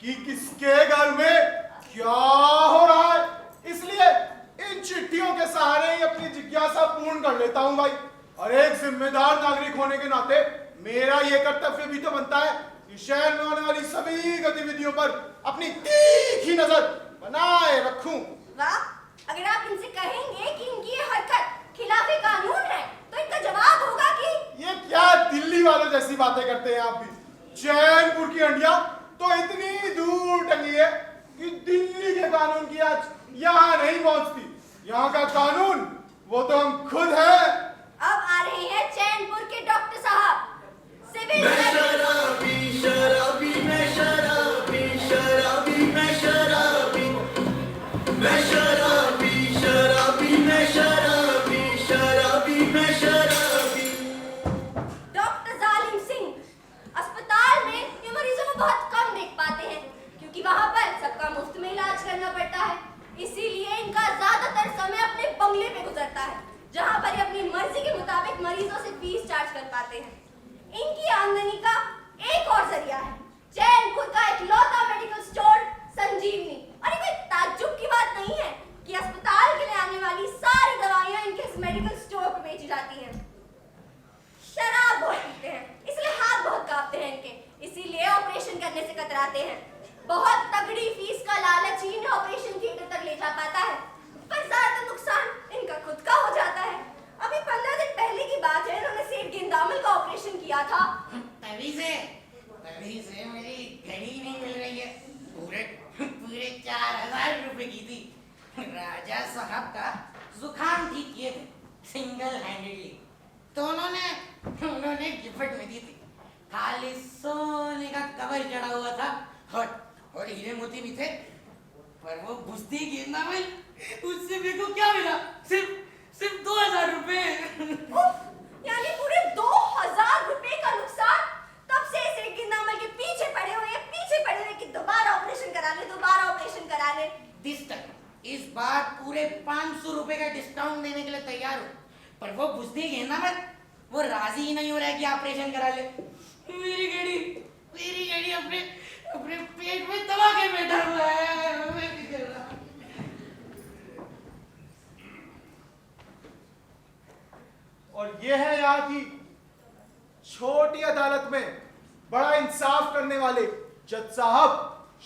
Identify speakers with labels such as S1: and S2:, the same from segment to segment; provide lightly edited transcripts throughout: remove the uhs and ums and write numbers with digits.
S1: कि किसके घर में क्या हो रहा है। इसलिए इन चिट्ठियों के सहारे ही अपनी जिज्ञासा पूर्ण कर लेता हूं भाई। और एक जिम्मेदार नागरिक होने के नाते मेरा यह कर्तव्य भी तो बनता है कि शहर में होने वाली सभी गतिविधियों पर अपनी तीखी नजर बनाए रखूं।
S2: वाह, अगर आप इनसे कहेंगे कि इनकी ये हरकत खिलाफे कानून है तो इनका जवाब होगा कि
S1: ये क्या दिल्ली वालों जैसी बातें करते हैं आप भी। चैनपुर की हंडिया तो इतनी दूर टंगी है कि दिल्ली के कानून की आज यहाँ नहीं पहुंचती। यहाँ का कानून वो तो हम खुद हैं।
S2: अब आ रहे हैं चैनपुर के डॉक्टर साहब। सिविल
S3: मैं शराबी शराबी मैं शराबी शराबी मैं शराबी मैं शराबी शराबी मैं शराबी शराबी मैं शराबी।
S2: डॉक्टर जालिम सिंह अस्पताल में ये मरीजों को बहुत कम देख पाते हैं क्योंकि वहां पर सबका मुफ्त में इलाज करना पड़ता है। इसीलिए इनका ज्यादातर समय अपने बंगले पे गुजरता है जहां पर ये अपनी मर्जी के मुताबिक मरीजों से फीस चार्ज कर पाते हैं। इनकी आमदनी का एक और जरिया है चैनपुर का इकलौता मेडिकल स्टोर संजीवनी। और ये कोई ताज्जुब की बात नहीं है कि अस्पताल के लिए आने वाली सारी दवाइयां इनके इस मेडिकल स्टोर पर बेची जाती हैं। शराब बहुत पीते हैं इसलिए हाथ बहुत कांपते हैं इनके, इसीलिए ऑपरेशन करने से कतराते हैं। बहुत तगड़ी फीस का लालच ही इन्हें ऑपरेशन थिएटर तक ले जा पाता है, पर ज्यादातर नुकसान इनका खुद का हो जाता है। अभी 15 दिन पहले की बात है, इन्होंने सेठ गेंदामल का ऑपरेशन किया था।
S4: तभी से मेरी घड़ी नहीं मिल रही है। पूरे 4000 रुपए की थी। राजा साहब का जुकाम ठीक किए थे सिंगल हैंडेडली, तो उन्होंने गिफ्ट में दी थी। खाली सोने का कवर चढ़ा हुआ था और हीरे मोती भी थे। पर वो बुस्ती गेंदामल, उससे मेरे को क्या मिला? सिर्फ 2000 रुपए।
S2: यानी पूरे 2000 रुपए का नुकसान। तब से सेठ गेंदामल के पीछे पड़े हुए कि दोबारा ऑपरेशन करा ले।
S4: इस बार पूरे 500 रुपए का डिस्काउंट देने के लिए तैयार हो, पर वो बुस्ती गेंदामल वो राजी ही नहीं हो रहा है कि ऑपरेशन करा ले। मेरी गड़ी अपने पेट में दबा के बैठा हुआ है। मैं नहीं कर रहा।
S1: और ये है यहाँ की छोटी अदालत में बड़ा इंसाफ करने वाले जज साहब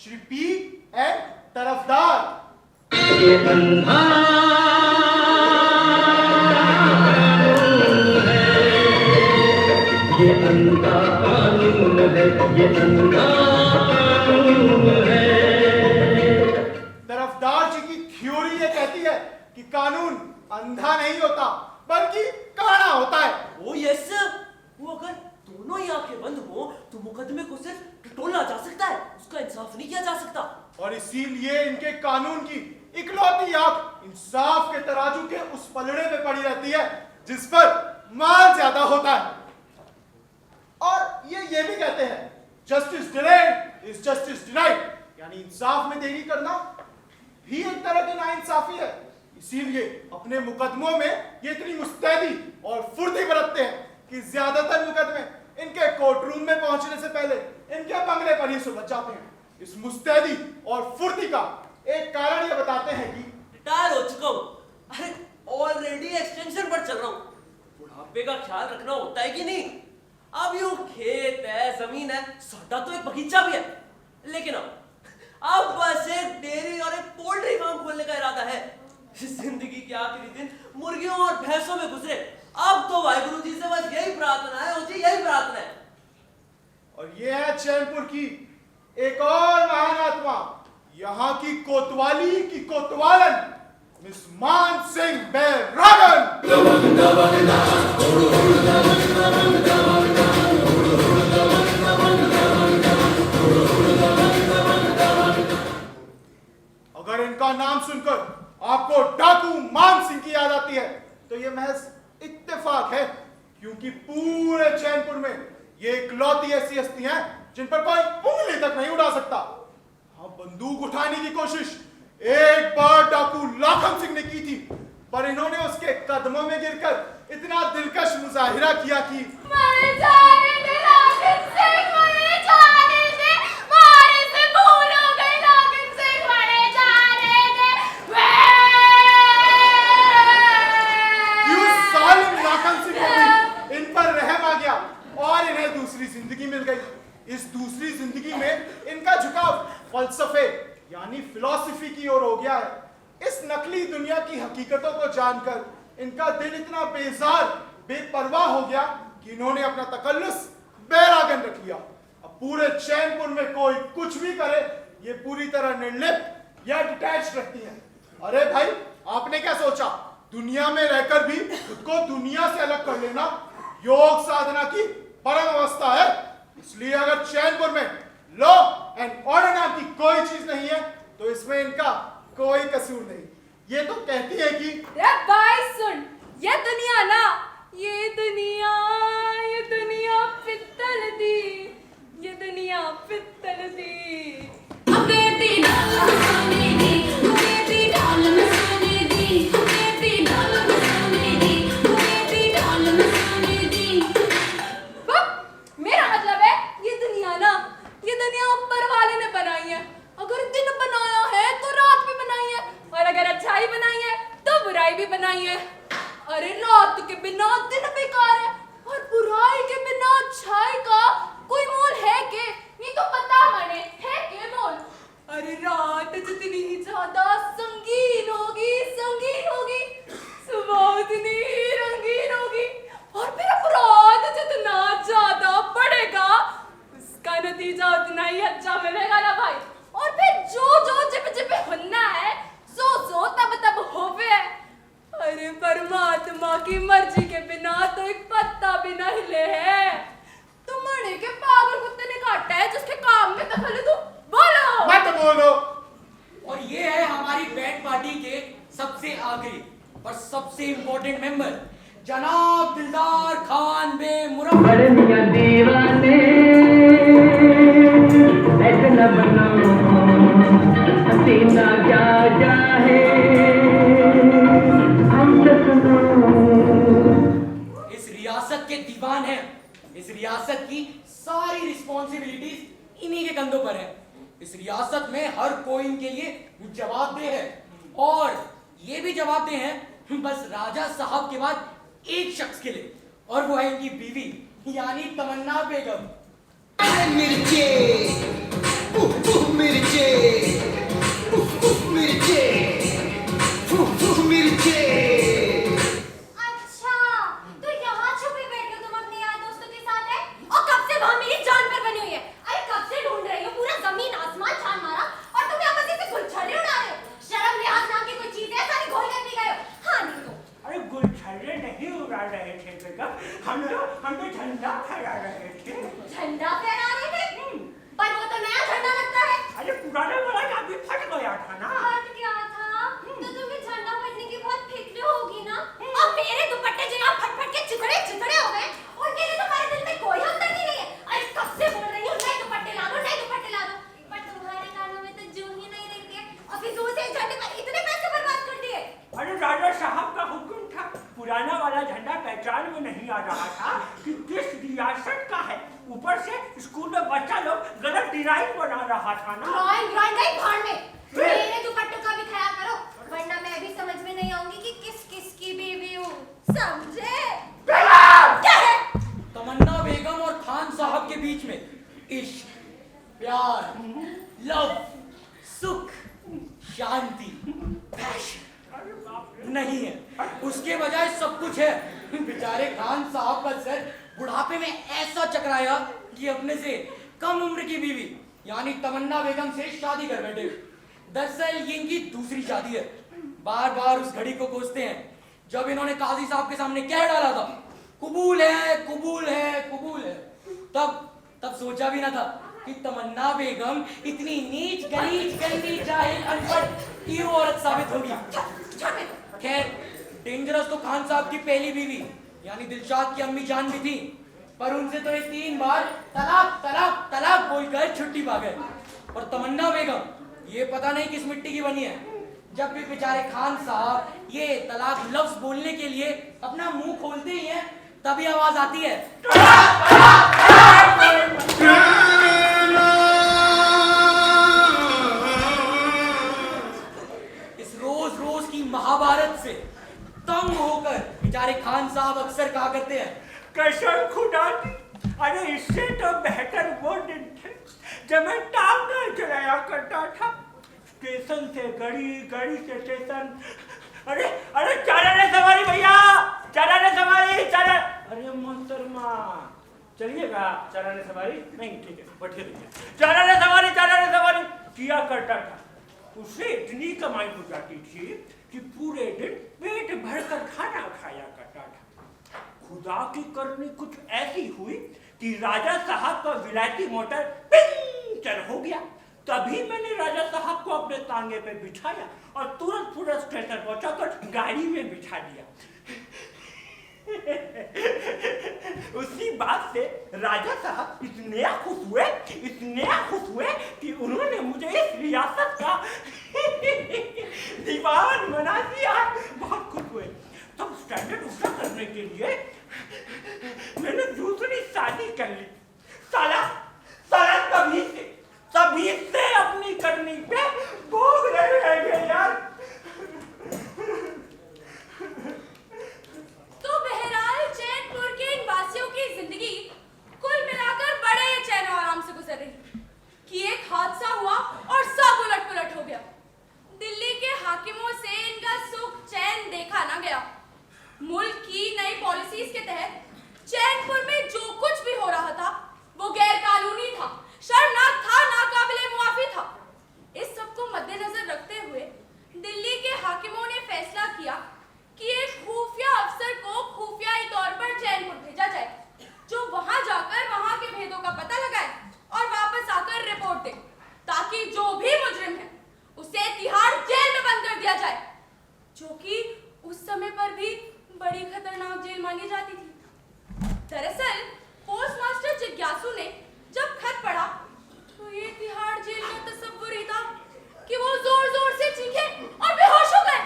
S1: श्री पी एन तरफदार।
S3: ये अंधा ये अंधा कानून है, ये अंधा कानून है।
S1: तरफदार जी की थ्योरी ये कहती है कि कानून अंधा नहीं होता बल्कि काना होता है।
S5: ओ यस, वो अगर दोनों ही आंखें बंद हो तो मुकदमे को सिर्फ टटोला जा सकता है, उसका इंसाफ नहीं किया जा सकता।
S1: और इसीलिए इनके कानून की इकलौती आंख इंसाफ के तराजू के उस पलड़े में पड़ी रहती है जिस पर माल ज्यादा होता है। और ये भी कहते हैं justice delayed is justice denied, यानी इंसाफ में देरी करना भी एक तरह की नाइंसाफी है। इसीलिए अपने मुकदमों में ये इतनी मुस्तैदी और फुर्ती बरतते हैं कि ज्यादातर मुकदमे इनके कोर्ट रूम में पहुंचने से पहले इनके बंगले पर ही सुलझ जाते हैं। इस मुस्तैदी और फुर्ती का एक कारण ये बताते हैं कि
S5: रिटायर हो चुका हूं, अरे ऑलरेडी एक्सटेंशन पर चल रहा हूं। बुढ़ापे का ख्याल रखना होता है कि नहीं? अब यूं खेत है, जमीन है, साਡਾ तो एक बगीचा भी है, लेकिन अब बस एक डेयरी और एक पोल्ट्री फार्म खोलने का इरादा है। जिंदगी के आखिरी दिन मुर्गियों और भैंसों में गुजरे, अब तो वाहिगुरु जी से बस यही प्रार्थना है, मुझे यही प्रार्थना है।
S1: और ये है चैनपुर की एक और महान आत्मा, यहाँ की कोतवाली की कोतवालन मिस मान सिंह बैरागन। अगर इनका नाम सुनकर आपको डाकू मान सिंह की याद आती है तो यह महज इत्तेफाक है, क्योंकि पूरे चैनपुर में ये इकलौती ऐसी हस्ती हैं जिन पर कोई उंगली तक नहीं उड़ा सकता। हाँ, बंदूक उठाने की कोशिश एक बार डाकू लाखन सिंह ने की थी, पर इन्होंने उसके कदमों में गिरकर इतना दिलकश मुजाहिरा किया कि
S2: मर जाने दे लाखन सिंह, मर जाने दे, मारे से भूल
S1: फलसफे यानी फिलॉसफी की ओर हो गया है। इस नकली दुनिया की हकीकतों को जानकर इनका दिल इतना बेजार बेपरवाह हो गया कि इन्होंने अपना तकल्लुस बैरागन रख लिया। अब पूरे चैनपुर में कोई कुछ भी करे, ये पूरी तरह निर्लिप्त या डिटैच रहती हैं। अरे भाई, आपने क्या सोचा दुनिया में रहकर भी खुद को दुनिया से अलग कर लेना योग साधना की परम अवस्था है। इसलिए अगर चैनपुर में लॉ एंड ऑर्डर नाम की कोई चीज नहीं है तो इसमें इनका कोई कसूर नहीं। ये तो कहती है कि
S6: रे भाई सुन, ये दुनिया ना, ये दुनिया पित्तल दी, ये दुनिया पित्तल दी। अबेती डाल सोने दी, अबेती डाल सोने दी, अबेती डाल सोने दी, अबेती डाल सोने दी। मेरा मतलब है ये दुनिया ना, ये दुनिया ऊपर वाले ने बनाई है। अगर दिन बनाया है तो रात भी बनाई है, और अगर अच्छाई बनाई है तो बुराई भी बनाई है। अरे रात के बिना दिन बेकार है, और बुराई के बिना अच्छाई का कोई मोल है के? ये तो पता माने है के मोल? अरे रात जितनी ज्यादा संगीन होगी सुबह उतनी रंगीन होगी, और फिर अपराध जितना ज्यादा बढ़ेगा उसका नतीजा उतना ही अच्छा मिलेगा ना भाई। और फिर जो जिप जिप होना है सो तब होवे। अरे परमात्मा की मर्जी के बिना तो एक पत्ता भी न हिले है। तुम्हारे के पागल कुत्ते ने काटा है जिसके काम में दखल है। तू बोलो
S1: मत बोलो।
S4: और ये है हमारी बैट पार्टी के सबसे आखिरी और सबसे इम्पोर्टेंट मेंबर जनाब दिलदार खान बे मुरब्बा।
S3: बड़े मियां दीवाने ऐसे न बनो, हसीना क्या चाहे हमसे सुनो।
S4: इस रियासत के दीवान हैं। इस रियासत की सारी रिस्पॉन्सिबिलिटीज इन्हीं के कंधों पर है। इस रियासत में हर कोई इनके लिए जवाबदेह है, और ये भी जवाबदेह हैं बस राजा साहब के बाद एक शख्स के लिए, और वो है इनकी बीवी यानी तमन्ना बेगम।
S7: मिर्चे मिर्चे मिर्चे मिर्चे।
S2: अच्छा, तो यहाँ छुपे बैठे हो तुम अपने यार दोस्तों के साथ है? और कब से वहाँ मेरी जान पर बनी हुई है? अरे कब से ढूंढ रही हो, पूरा जमीन आसमान छान मारा और तुम यहाँ बस ऐसे गुलछर्रे उड़ा रहे हो। शर्म लिहाज नाम की कोई चीज है? सारी घोल कर पी गए हो। हाँ नहीं तो
S8: अरे गुलछर्रे नहीं उड़ा रहे थे बेगम, हम तो झंडा फहरा रहे थे।
S2: झंडा फहरा रहे थे? पर वो तो नया झंडा लगता है।
S8: अरे पुराना वाला अभी फट गया था ना।
S2: फट गया था तो तुम्हें झंडा फटने की बहुत फिक्र होगी ना। और मेरे दुपट्टे जो यहाँ फट फट के चिथड़े हो गए, उनके लिए तुम्हारे दिल में कोई हमदर्दी नहीं है। अरे कब से बोल रही हूँ नए दुपट्टे ला दो, नए दुपट्टे ला दो, पर तुम्हारे कानों में तो जूं ही नहीं रहती है, और फिर दूसरे झंडे पर इतने पैसे बर्बाद कर दिए।
S8: अरे राजा साहब का हुक्म था, पुराना वाला झंडा पहचान में नहीं आ रहा था कि किस रियासत का है। ऊपर से स्कूल में बच्चा लोग गलत डिजाइन बना रहा था ना।
S2: ड्राइंग गई भाड़ में। मेरे दुपट्टों का भी ख्याल करो, वरना मैं भी समझ में नहीं आऊंगी कि किस किस की बीवी हूँ। समझे? क्या है?
S4: तमन्ना बेगम और खान साहब के बीच में इश्क, प्यार, लव, सुख, शांति, पैशन नहीं है। उसके बजाय सब कुछ है। बेचारे खान साहब का सर बुढ़ापे में ऐसा चकराया कि अपने से कम उम्र की बीवी यानी तमन्ना बेगम से शादी कर बैठे। दरअसल ये इनकी दूसरी शादी है। बार बार उस घड़ी को कोसते हैं जब इन्होंने काजी साहब के सामने कह डाला था कबूल है कबूल है कबूल है। तब सोचा भी ना था कि तमन्ना बेगम इतनी नीच गलीच गंदी जाहिल अनपढ़ ईव औरत साबित होगी। खैर डेंजरस तो खान साहब की पहली बीवी यानी दिलशाद की अम्मी जान भी थी, पर उनसे तो ये 3 बार तलाक तलाक तलाक बोलकर छुट्टी पा गए। और तमन्ना बेगम ये पता नहीं किस मिट्टी की बनी है, जब भी बेचारे खान साहब ये तलाक लफ्ज बोलने के लिए अपना मुंह खोलते ही हैं तभी आवाज आती है। इस रोज रोज की महाभारत से तंग होकर बेचारे खान साहब अक्सर कहा करते हैं
S8: कसम खुदा की अरे इससे तो बेहतर वो दिन थे जब मैं टांगा चलाया करता था, स्टेशन से गड़ी, गड़ी से स्टेशन। अरे अरे चला रे सवारी भैया, चला रे सवारी, चला। अरे मोहतरमा चलिएगा, चला रे सवारी? नहीं ठीक है, बैठिए भैया। चला रे सवारी, चला रे सवारी किया करता था। उससे इतनी कमाई हो जाती थी कि पूरे दिन पेट भरकर खाना खाया करता था। खुदा की करनी कुछ ऐसी हुई कि राजा साहब का विलायती मोटर पंचर हो गया। तभी मैंने राजा साहब को अपने तांगे पे बिठाया और तुरंत पूरा स्टेशन पहुंचाकर गाड़ी में बिठा दिया। उसी बात से राजा साहब इतने खुश हुए कि उन्होंने मुझे इस रियासत का दीवान बना दिया। बहुत खुश हुए। तब स्टैंडर्ड उसका करने के लिए मैंने दूसरी शादी कर ली। साला तभी से अपनी करनी पे भोग रहे हैं यार।
S6: तो बहरहाल चैनपुर के इन वासियों की जिंदगी कुल मिलाकर बड़े चैन और आराम से गुजर रही कि एक हादसा हुआ और सब उलट पुलट हो गया। दिल्ली के हाकिमों से इनका सुख चैन देखा ना गया। मुल्क की नई पॉलिसीज के तहत चैनपुर में जो कुछ भी हो रहा था वो गैर कानूनी था, शर्मनाक था, नाकाबिले मुआफी था। इस सब को मद्देनजर रखते हुए दिल्ली के हाकिमों ने फैसला किया कि एक खुफिया अफसर को खुफियाई तौर पर चैनपुर भेजा जाए, जो वहां जाकर वहां के भेदों का पता लगाए और वापस आकर रिपोर्ट दे, ताकि जो भी मुजरिम है उसे तिहाड़ जेल में बंद कर दिया जाए, जो कि उस समय पर भी बड़ी खतरनाक जेल मानी जाती थी। दरअसल पोस्टमास्टर जिज्ञासु ने जब खत पढ़ा तो ये तिहाड़ जेल का तस्वुर ही था कि वो जोर जोर से चीखे और बेहोश हो गए।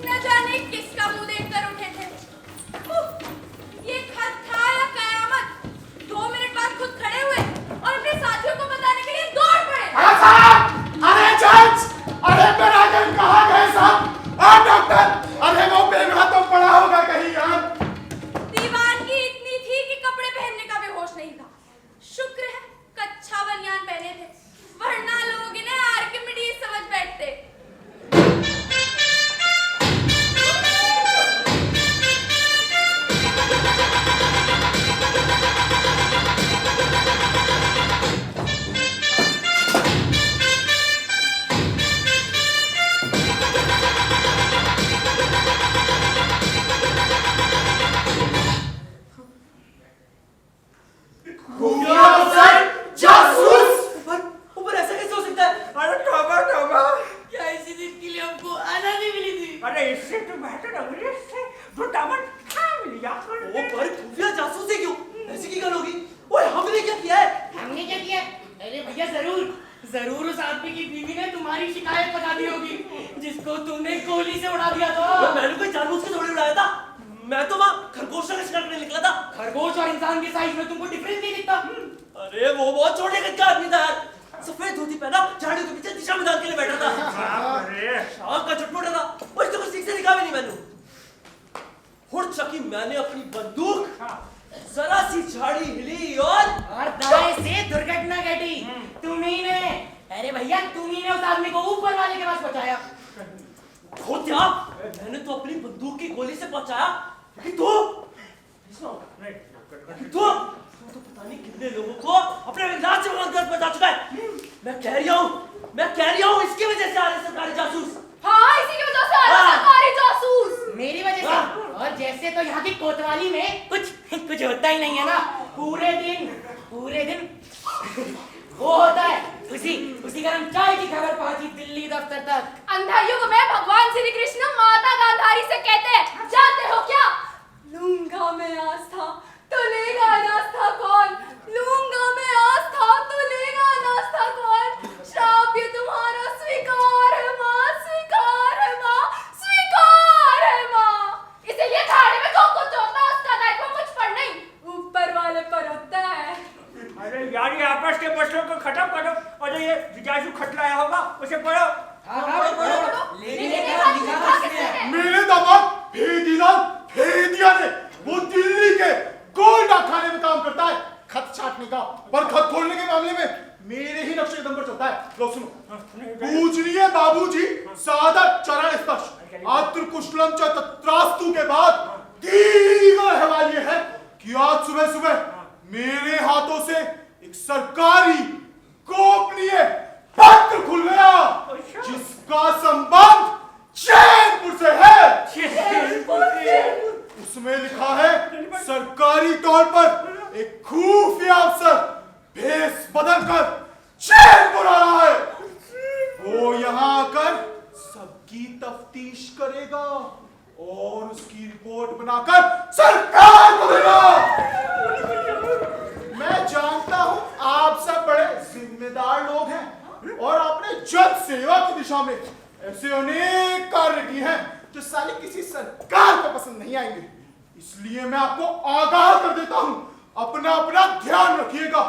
S6: न जाने किसका मुंह देखकर उठे थे। ये खत था या कयामत? 2 मिनट बाद खुद खड़े हुए और अपने साथियों को बताने के लिए दौड़ पड़े।
S1: अरे जज, अरे मेरा दिल कहाँ गए साहब? डॉक्टर, अरे वो बेगुनाह तो पड़ा होगा कहीं यार।
S6: दीवानगी इतनी थी कि कपड़े पहनने का भी होश नहीं था। शुक्र है कच्छा बनियान पहने थे, वरना लोग इन्हें आर्किमिडीज समझ बैठते।
S5: ऊपर ऐसा कैसे हो सकता है?
S8: अरे तौबा।
S4: क्या इसी दिन के लिए हमको आजादी मिली थी?
S8: अरे इससे तो बेहतर अंग्रेज से जो दामन थाम लिया
S5: वो पर खुफिया जासूसी क्यों? ऐसी की गल होगी? ओए हमने क्या किया है?
S4: हमने क्या किया? अरे भैया जरूर उस आदमी की बीवी ने तुम्हारी शिकायत लगा दी होगी, जिसको तुमने गोली से उड़ा दिया था।
S5: मैंने कोई जानबूझ के थोड़ी उड़ाया था। मैं तो वहाँ खरगोशों का शिकार करने निकला था।
S4: खरगोश और इंसान के साइज में तुमको डिफरेंस नहीं दिखता?
S5: अरे वो बहुत छोटे कद का आदमी था यार। सफेद धोती पहना, झाड़ी के पीछे दिशा में डाल के लिए बैठा था।
S8: अरे
S5: शाम का चटपटा था। वो इसको कुछ सीख से दिखा भी नहीं मैंने। हुड़ चकी मैंने अपनी बंदूक, जरा सी झाड़ी हिली और
S4: दाएं से दुर्घटना घटी। तुम्ही ने, अरे भैया तुम्ही ने उस आदमी को ऊपर वाले के पास पहुंचाया।
S5: खोत्या, मैंने तो अपनी बंदूक की गोली से पहुंचाया कि तू तो पता नहीं कितने लोगों को अपने इलाज से मदद बचा चुका है। मैं कह रही हूँ इसकी वजह से आ रहे सरकारी जासूस।
S6: हाँ, इसी की वजह से आया सरकारी जासूस।
S4: मेरी वजह से। और जैसे तो यहाँ की कोतवाली में कुछ होता ही नहीं है ना। पूरे दिन वो होता है उसी गरम चाय की खबर पहुंची दिल्ली दफ्तर तक।
S6: अंधा युग में भगवान श्री कृष्ण माता गांधारी से कहते हैं, जानते हो क्या? लूंगा में आस्था तो लेगा नास्ता कौन? लूंगा में आस्था तो लेगा नास्ता कौन? श्राप ये तुम्हारा स्वीकार है माँ, स्वीकार है माँ, स्वीकार है माँ। इसीलिए खाने में जो कुछ होता है उसका दायित्व मुझ पर नहीं, ऊपर वाले पर होता है।
S8: अरे यार ये आपस के मसलों को खत्म करो और ये जिज्ञासु खत लाया होगा उसे पढ़ो।
S1: मेरे दामाद भेदीलाल भेदिया ने, वो दिल्ली के गोल डाकखाने में काम करता है, खत छाटने का, पर खत खोलने के मामले में मेरे ही नक्शे कदम पर चलता है। लो सुनो, पूजनीय बाबूजी सादर चरण स्पर्श आत्र कुशलम च तत्रास्तु के बाद दीर्घ अहवाल ये है कि आज सुबह सुबह मेरे हाथों से एक सरकारी गोपनीय पत्र खुल गया, जिसका संबंध चैनपुर से है। उसमें लिखा है सरकारी तौर पर एक खुफिया अफसर भेष बदलकर चैनपुर आ रहा है। वो यहाँ आकर सबकी तफ्तीश करेगा और उसकी रिपोर्ट बनाकर सरकार को देगा। मैं जानता हूं आप सब बड़े जिम्मेदार लोग हैं और आपने जन सेवा की दिशा में ऐसे अनेक कार्य किए हैं जो साले किसी सरकार को पसंद नहीं आएंगे, इसलिए मैं आपको आगाह कर देता हूं, अपना अपना ध्यान रखिएगा।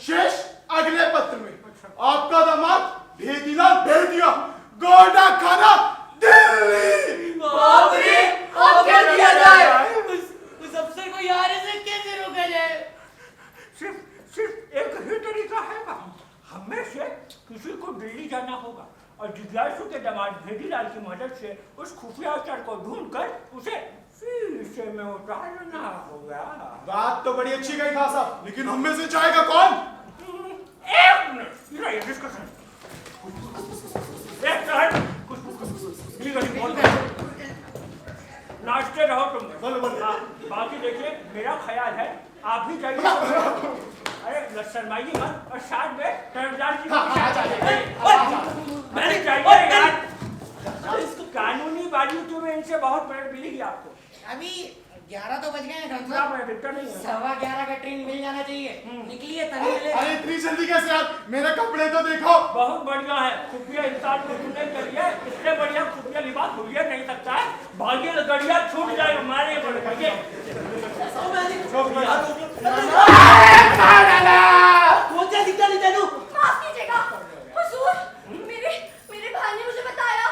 S1: शेष अगले पत्र में। आपका दामाद भेदीलाल भेदिया, गोल्डा खाना, दिल्ली।
S5: बाप रे, अब क्या किया जाए? उस अफसर को यहाँ से कैसे रोका जाए?
S8: सिर्फ एक ही तरीका है, हमें से किसी को दिल्ली जाना होगा और जिज्ञासु के दामाद भेदीलाल की मदद से उस खुफिया अफसर को ढूंढकर उसे शीशे में उतारना होगा।
S1: बात तो बड़ी अच्छी कही खासा, लेकिन हम में से जाएगा कौन?
S8: एक मिनट, ये डिस्कशन। नाचते रहो तुम। बाकी देखिए, मेरा ख्याल है आप भी जाइए। अरे शर्माइए मत और साथ में कर्मचारी जी मैंने चाहिए यार। इसको कानूनी बारीकियों में इनसे बहुत मदद मिलेगी आपको।
S4: अभी 11 तो बज गए हैं घंटा।
S8: नहीं है।
S4: 11:15 का ट्रेन मिल जाना चाहिए। निकलिए तभी मिले।
S1: अरे इतनी जल्दी कैसे यार? मेरे कपड़े तो देखो।
S8: बहुत बढ़िया है, खुफिया इंसान को ढूंढने के लिए इससे बढ़िया खुफिया लिबास हो नहीं सकता है। भाग्य लगड़िया छूट जाए हमारे पड़ गए।
S5: कौन सा दिक्कत नहीं तेनू?
S2: माफ कीजिएगा हुजूर, मेरे भाई ने मुझे बताया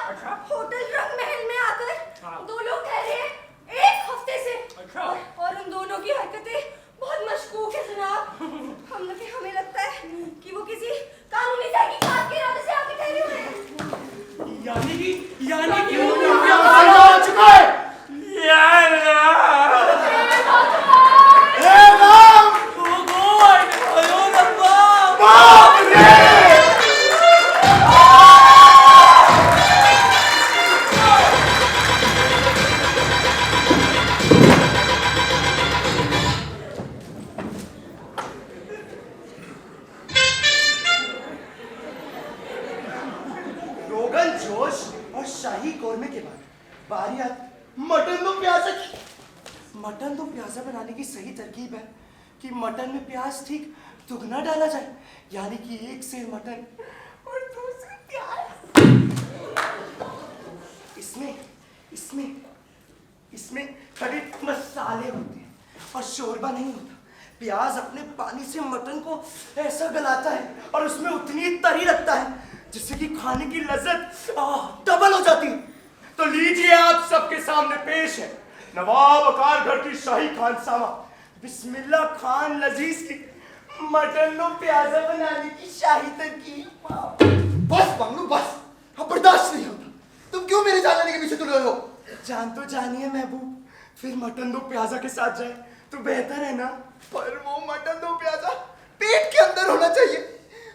S2: होटल रंग महल में आकर दो लोग ठहरे हैं 1 हफ्ते से। और उन दोनों की हरकतें बहुत मशकूक है जनाब। हमें लगता है कि वो किसी कानूनी तहकीकात के इरादे से आके ठहरे हुए हैं।
S5: यानी कि
S1: आ चुका है।
S7: रोगन जोश और शाही कोरमे के बाद बारी आती मटन दो प्याजा की। मटन दो प्याजा बनाने की सही तरकीब है कि मटन में प्याज ठीक दुगना डाला जाए, यानी कि 1 सेर मटन और 2 सेर प्याज। इसमें खड़े मसाले होते हैं और शोरबा नहीं होता। प्याज अपने पानी से मटन को ऐसा गलाता है और उसमें उतनी तरी रखता है जिससे कि खाने की लज्जत डबल हो जाती है। तो लीजिए, आप सबके सामने पेश है नवाब अकार घर की शाही खानसामा बिस्मिल्लाह खान लजीज की मटन नो प्याजा बनाने की शाही तरकीब।
S9: बस बंगलू बस, अब बर्दाश्त नहीं होता। तुम क्यों मेरे जान लेने के पीछे तुले हो?
S7: जान तो जानिए महबूब, फिर मटन दो प्याजा के साथ जाए तो बेहतर है ना।
S9: पर वो मटन दो प्याजा पेट के अंदर होना चाहिए,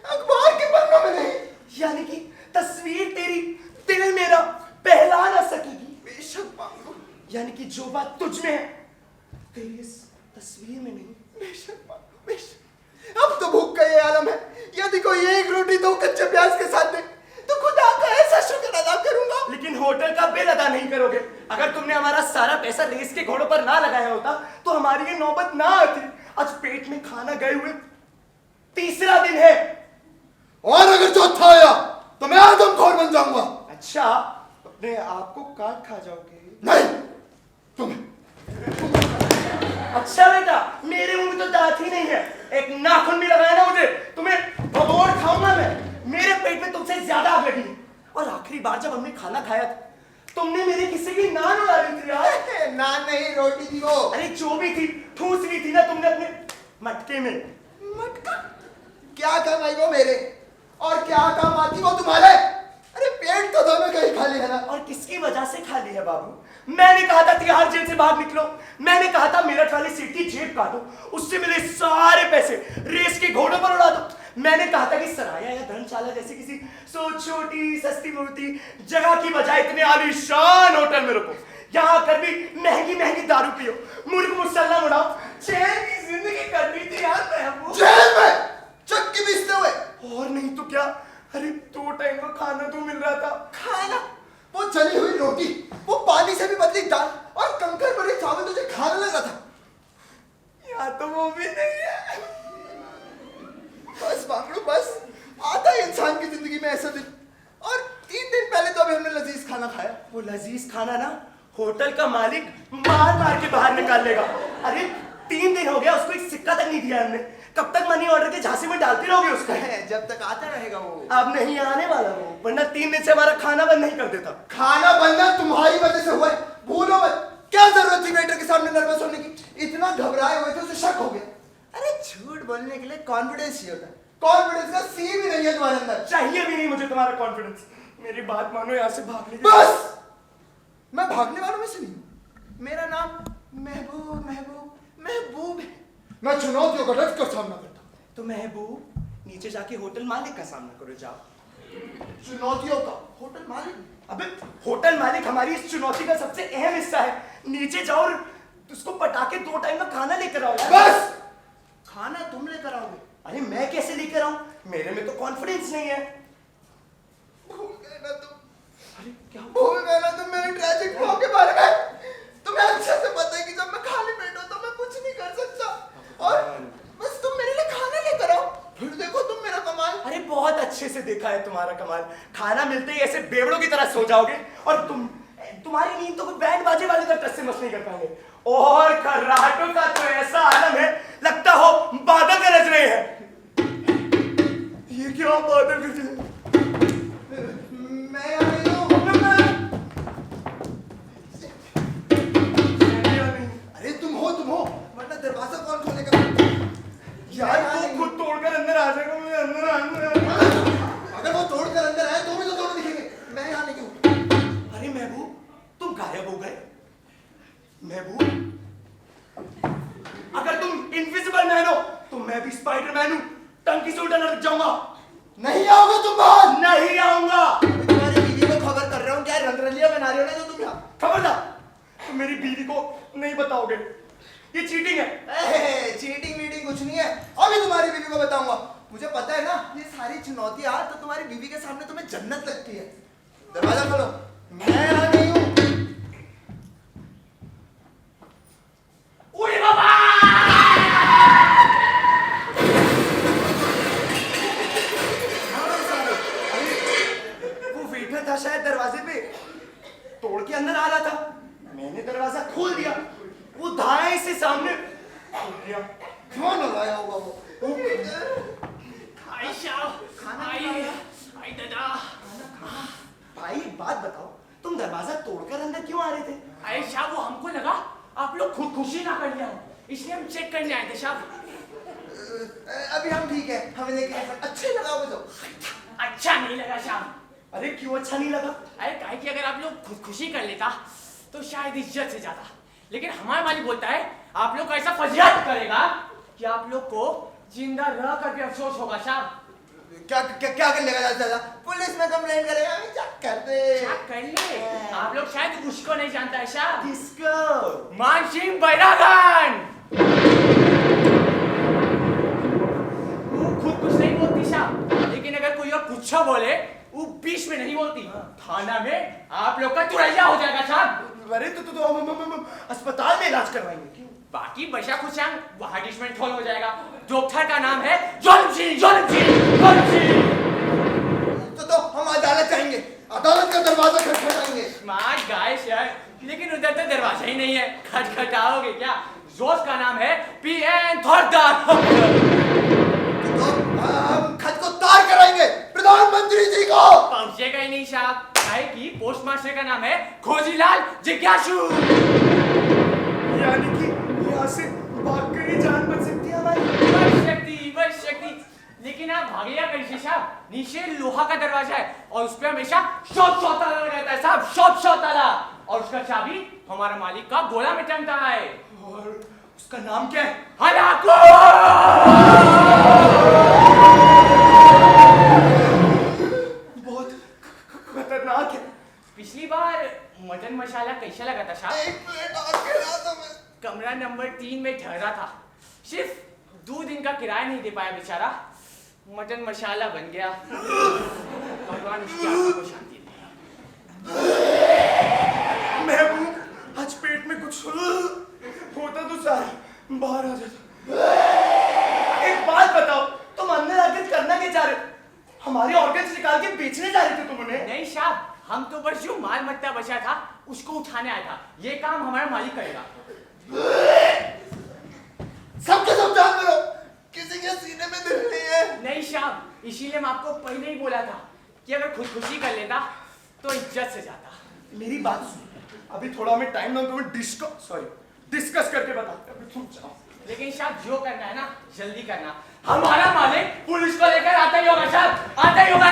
S9: अखबार के पन्नों में नहीं।
S7: यानी कि तस्वीर तेरी दिल मेरा पहला ना सकेगी।
S9: बेशक बंगलू,
S7: यानी कि जो बात तुझ में है तेरी इस तस्वीर में नहीं।
S9: बेशक बंगलू बेशक। अब तो भूख का ये आलम है, यदि कोई 1 रोटी 2 कच्चे प्याज के साथ दे तो खुदा का ऐसा शुक्र अदा करूंगा।
S7: लेकिन होटल का बिल अदा नहीं करोगे। अगर तुमने हमारा सारा पैसा रेस के घोड़ों पर ना लगाया होता तो हमारी ये नौबत ना आती। आज पेट में खाना गए हुए 3रा दिन है,
S9: और अगर चौथा आया तो मैं आदमखोर बन जाऊंगा।
S7: अच्छा, अपने आप को काट खा जाओगे?
S9: नहीं, तुम्हें।
S7: अच्छा बेटा, मेरे मुंह में तो दांत ही नहीं है, एक नाखून भी लगाया ना मुझे, तुम्हें भगोड़ खाऊंगा मैं। मेरे पेट में तुमसे ज्यादा आग लगी है। और आखिरी बार जब हमने खाना खाया था तुमने मेरे किसी की नान उड़ा दी थी यार।
S9: नान नहीं रोटी थी वो।
S7: अरे जो भी थी, ठूस ली थी ना तुमने अपने मटके में।
S9: मटका? क्या काम आई वो मेरे, और क्या काम आती वो तुम्हारे? अरे पेट तो दोनों का ही खाली है ना।
S7: और किसकी वजह से खाली है बाबू? मैंने कहा था तिहाड़ जेल से बाहर निकलो, मैंने कहा था मेरठ वाली सीट की जेब काटो, उससे मिले सारे पैसे रेस के घोड़ों पर उड़ा दो। मैंने कहा था कि सराया या धर्मशाला जैसी किसी छोटी सस्ती मूर्ति जगह की बजाय इतने आलीशान होटल में रुको, यहाँ आकर भी महंगी महंगी दारू पियो, मुर्ग मुसल्ला उड़ाओ, चैन की जिंदगी करनी थी यार महबूब।
S9: जेल में चक्की पीसते हुए?
S7: और नहीं तो क्या, अरे 2 टाइम का खाना तो मिल रहा था।
S9: खाना? वो जली हुई रोटी, वो पानी से भी बदली दाल और कंकर भरे चावल तुझे खाने लगा था।
S7: यहाँ तो वो भी नहीं है।
S9: बस बांगड़ू बस, आता है इंसान की जिंदगी में ऐसा दिन। और 3 दिन पहले तो अभी हमने लजीज खाना खाया।
S7: वो लजीज खाना ना होटल का मालिक मार मार के बाहर निकाल लेगा। अरे 3 दिन हो गया, उसको एक सिक्का तक नहीं दिया हमने। कब तक मनी ऑर्डर के झांसे में डालते रहोगे उसका?
S9: जब तक आता रहेगा वो।
S7: अब नहीं आने वाला वो, वरना 3 दिन से हमारा खाना बंद नहीं कर देता।
S9: खाना बनना तुम्हारी वजह से हुआ है, भूलो मत। क्या जरूरत थी वेटर के सामने नर्वस होने की? इतना घबराए हुए थे, उसे शक हो गया। अरे झूठ बोलने के लिए कॉन्फिडेंस चाहिए होता है, कॉन्फिडेंस का सी भी नहीं है तुम्हारे अंदर।
S7: चाहिए भी नहीं मुझे तुम्हारा कॉन्फिडेंस। मेरी बात मानो, यहाँ से भाग ले।
S9: बस, मैं भागने वालों में से नहीं हूं। मेरा नाम महबूब महबूब महबूब है। मैं चुनौतियों का डट कर सामना करता हूं।
S7: तो महबूब नीचे जाके होटल मालिक का सामना करो, जाओ।
S9: चुनौतियों का होटल मालिक?
S7: अबे होटल मालिक हमारी इस चुनौती का सबसे अहम हिस्सा है। नीचे जाओ और उसको पटाके 2 टाइम का खाना लेकर आओ यार।
S9: बस, खाना तुम लेकर आओगे?
S7: अरे मैं कैसे लेकर आऊं, मेरे में तो कॉन्फिडेंस नहीं है।
S9: भूल गए ना तुम?
S7: अरे क्या
S9: भूल गए ना तुम मेरे ट्रैजिक फ्लॉ के बारे में? तुम्हें अच्छे से पता है कि जब मैं खाली पेट हूं तो मैं कुछ नहीं कर सकता, और बस तुम मेरे लिए खाना लेकर आओ, फिर देखो तुम मेरा कमाल।
S7: अरे बहुत अच्छे से देखा है तुम्हारा कमाल। खाना मिलते ही ऐसे बेवड़ों की तरह सो जाओगे, और तुम्हारी नींद तो बैंड बाजे वाले तक टस से मस नहीं कर पाएंगे। और खर्राटों का तो ऐसा आलम है, लगता हो बादल गरज रहे हैं। ये क्या बादल गरज रहे हैं?
S9: मैं आ रही हूं। अरे तुम हो, वरना दरवाजा कौन खोलेगा?
S7: यार तू खुद तोड़कर अंदर आ जाएगा, मुझे अंदर आना।
S9: अगर वो तोड़कर अंदर आए तो भी तो दोनों दिखेंगे। मैं यहाँ नहीं हूँ।
S7: अरे महबूब, तुम गायब हो गए। महबूब, अगर तुम इनविजिबल मैन हो तो मैं भी स्पाइडरमैन हूँ, टंकी से उल्टा लटक जाऊंगा।
S9: नहीं आओगे तुम बाहर?
S7: नहीं आऊंगा।
S9: तुम्हारी बीवी को खबर कर रहा हूँ, क्या रंगरलिया बना रही हो ना जो तुम यहाँ?
S7: खबरदार, तुम मेरी बीवी को नहीं बताओगे, ये चीटिंग है।
S9: चीटिंग वीटिंग कुछ नहीं है, अभी तुम्हारी बीवी को बताऊंगा। मुझे पता है ना, ये सारी चुनौतियां तो तुम्हारी बीवी के सामने तुम्हें जन्नत लगती है। दरवाजा खोलो, मैं यहाँ नहीं हूँ।
S7: उड़ी बाबा! वो वेटर था शायद दरवाजे पे, तोड़ के अंदर आ रहा था। मैंने दरवाजा खोल दिया, वो धाए से सामने खोल दिया।
S9: क्यों लगाया होगा वो?
S5: आई शाह, आई दादा।
S7: भाई एक बात बताओ, तुम दरवाजा तोड़कर अंदर क्यों आ रहे थे?
S5: अरे शाह, वो हमको लगा आप लोग खुदकुशी ना कर लिया हो, इसलिए हम चेक करने आए थे शाह।
S9: अभी हम ठीक है, हमें लेके अच्छे लगाओगे तो।
S5: अच्छा नहीं लगा शाह।
S7: अरे क्यों अच्छा नहीं लगा?
S5: अरे काहे कि अगर आप लोग खुदकुशी कर लेता तो शायद इज्जत से जाता, लेकिन हमारा मालिक बोलता है आप लोग को ऐसा फजियत करेगा कि आप लोग को जिंदा रह कर भी अफसोस होगा शाह।
S9: क्या क्या क्या कर लेगा दादा? पुलिस में कंप्लेंट करेगा? चेक कर दे।
S5: चेक कर ले। आप लोग शायद उसको नहीं जानता है शाह।
S7: किसको?
S5: मानसिंह बैरागन। वो खुद कुछ नहीं बोलती शाह, लेकिन अगर कोई और कुछ बोले वो बीच में नहीं बोलती। थाना में आप लोग का तुरैया हो जाएगा शाह।
S7: अरे तो हम अस्पताल में इलाज करवाएंगे। क्यों?
S5: बाकी बचा कुछ वहां ट्रीटमेंट हो जाएगा। डॉक्टर का नाम है जोलिम सिंह।
S9: तो हम अदालत जाएंगे, अदालत का दरवाजा खटखटाएंगे।
S5: स्मार्ट गाय सर, लेकिन उधर तो दरवाजा ही नहीं है, खटखटाओगे क्या? जोश का नाम है पीएन थॉर्डर।
S9: तो हम खत को तार कराएंगे प्रधानमंत्री जी को।
S5: पहुंचेगा ही नहीं साहब, काहे कि पोस्ट मास्टर का नाम है खोजीलाल जिज्ञासु।
S7: यानी कि यहाँ से भाग कर ही जान बच सकती है हमारी।
S8: बस शक्ति। लेकिन आप भागेगा कैसे साहब? नीचे लोहा का दरवाजा है और उस पे हमेशा शॉट ताला रहता है साहब, शॉट ताला। और उसका चाबी हमारा मालिक का गोला में टंगता है।
S7: और उसका नाम क्या है?
S8: हलाको।
S7: बहुत खतरनाक है।
S8: पिछली बार मटन मसाला कैसा लगा था साहब?
S9: एक प्लेट और खिला दो मैं।
S8: कमरा नंबर 3 में ठहरा था, सिर्फ 2 दिन का किराया नहीं दे पाया बेचारा, मटन मसाला बन गया। भगवान उसकी आत्मा को शांति दे।
S7: महबूब, आज पेट में कुछ होता तो सारा बाहर आ जाता। एक बात बताओ, तुम अंदर आकर करना क्या चाह रहे हो? हमारे ऑर्गन्स निकाल के बेचने जा रहे थे तुम उन्हें?
S8: नहीं साहब, हम तो बस जो माल मत्ता बचा था उसको उठाने आया था। ये काम हमारा मालिक करेगा।
S9: सबके सब जानते हो, किसी के सीने में दिल नहीं है।
S8: नहीं साहब, इसीलिए मैं आपको पहले ही बोला था कि अगर खुदकुशी कर लेता तो इज्जत से जाता।
S7: मेरी बात सुन, अभी थोड़ा हमें टाइम ना, तुम्हें डिस्कस करके बता। अभी तुम जाओ।
S8: लेकिन साहब जो करना है ना जल्दी करना। हमारा मालिक पुलिस को लेकर आता ही होगा साहब, आता ही होगा।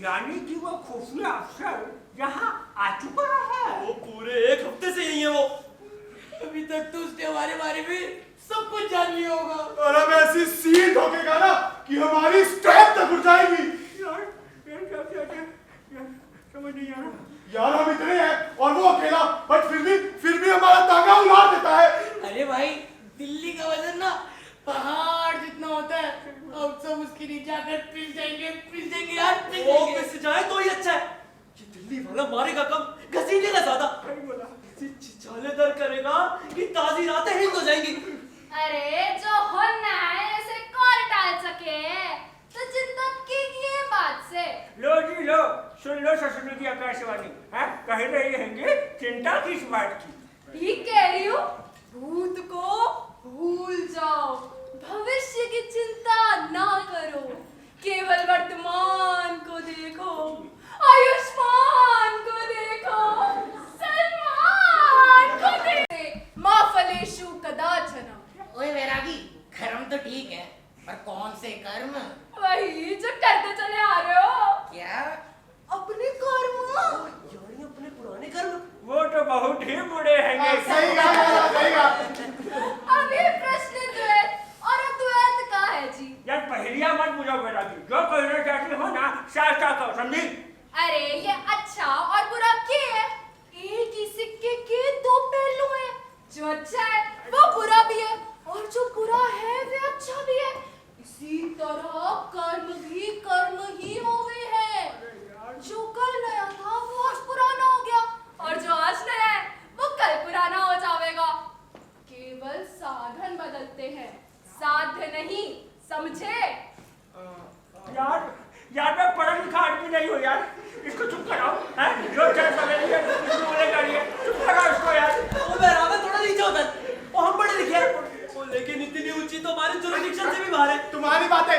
S8: यानी कि वो खुफिया अफसर यहाँ आ चुका है।
S5: वो पूरे 1 हफ्ते से यही है वो।
S4: अभी तक तो उसने हमारे बारे में सब कुछ जान लिया होगा।
S1: और अब ऐसी सीट ठोकेगा ना कि हमारी स्ट्रैप तक उठ जाएगी।
S8: यार समझ नहीं आ रहा।
S1: यार हम इतने हैं और वो अकेला, बट फिर भी हमारा तांगा उलाड़ देता है।
S4: अरे भाई, दिल्ली का वजन ना पहाड़ जितना होता है। अब सब उसके नीचे आकर पिस जाएंगे यार, पिस
S5: वो
S4: जाएंगे।
S5: पिस जाए तो ही अच्छा है। ये दिल्ली वाला मारेगा कम, घसीटेगा ज्यादा। छालेदार करेगा कि ताजी रातें हिंद हो जाएंगी।
S2: अरे जो होना है उसे कौन टाल सके? तो चिंता कीजिए बात से।
S8: लो जी लो, सुन लो ससुर की आकाशवाणी है, कह रही हैंगे चिंता किस बात की?
S2: ठीक कह रही हूँ। भूत को भूल जाओ, भविष्य की चिंता ना करो, केवल वर्तमान को देखो, आयुष्मान को देखो, सलमान को देखो। माँ फलेशु कदाचन।
S4: ओए वैरागी, कर्म तो ठीक है, पर कौन से कर्म?
S2: वही जो करते चले आ रहे हो।
S4: क्या?
S2: अपने कर्म।
S5: यानी अपने पुराने कर्म।
S8: वो तो बहुत ही बुरे हैंगे।
S1: सही कहा, सही कहा।
S2: अभी प्रश्न द्वैत और अद्वैत का है जी।
S8: यार पहेलियां मत बुझाओ वैरागी, जो कहना चाहती हो ना साफ साफ कहो, समझी?
S2: अरे ये अच्छा और बुरा क्या है? एक ही सिक्के के 2 पहलू हैं। जो अच्छा है वो बुरा भी है और जो बुरा है वो अच्छा भी है। इसी तरह कर्म भी कर्म ही होवे है। जो कल नया था वो आज पुराना हो गया और जो आज नया है वो कल पुराना हो जाएगा। केवल साधन बदलते हैं, साध्य नहीं, समझे?
S8: यार मैं पढ़ा लिखा आदमी नहीं हूँ यार, इसको चुप कराओ। हैं जो चल सवेरे कुछ बोलेगा नहीं, चुप कराओ इसको यार।
S5: वो बराबर थोड़ा नीचे होता है, वो हम पढ़े लिखे हैं। वो लेकिन इतनी ऊंची तो हमारी जुरिडिक्शन से भी बाहर है।
S1: तुम्हारी बातें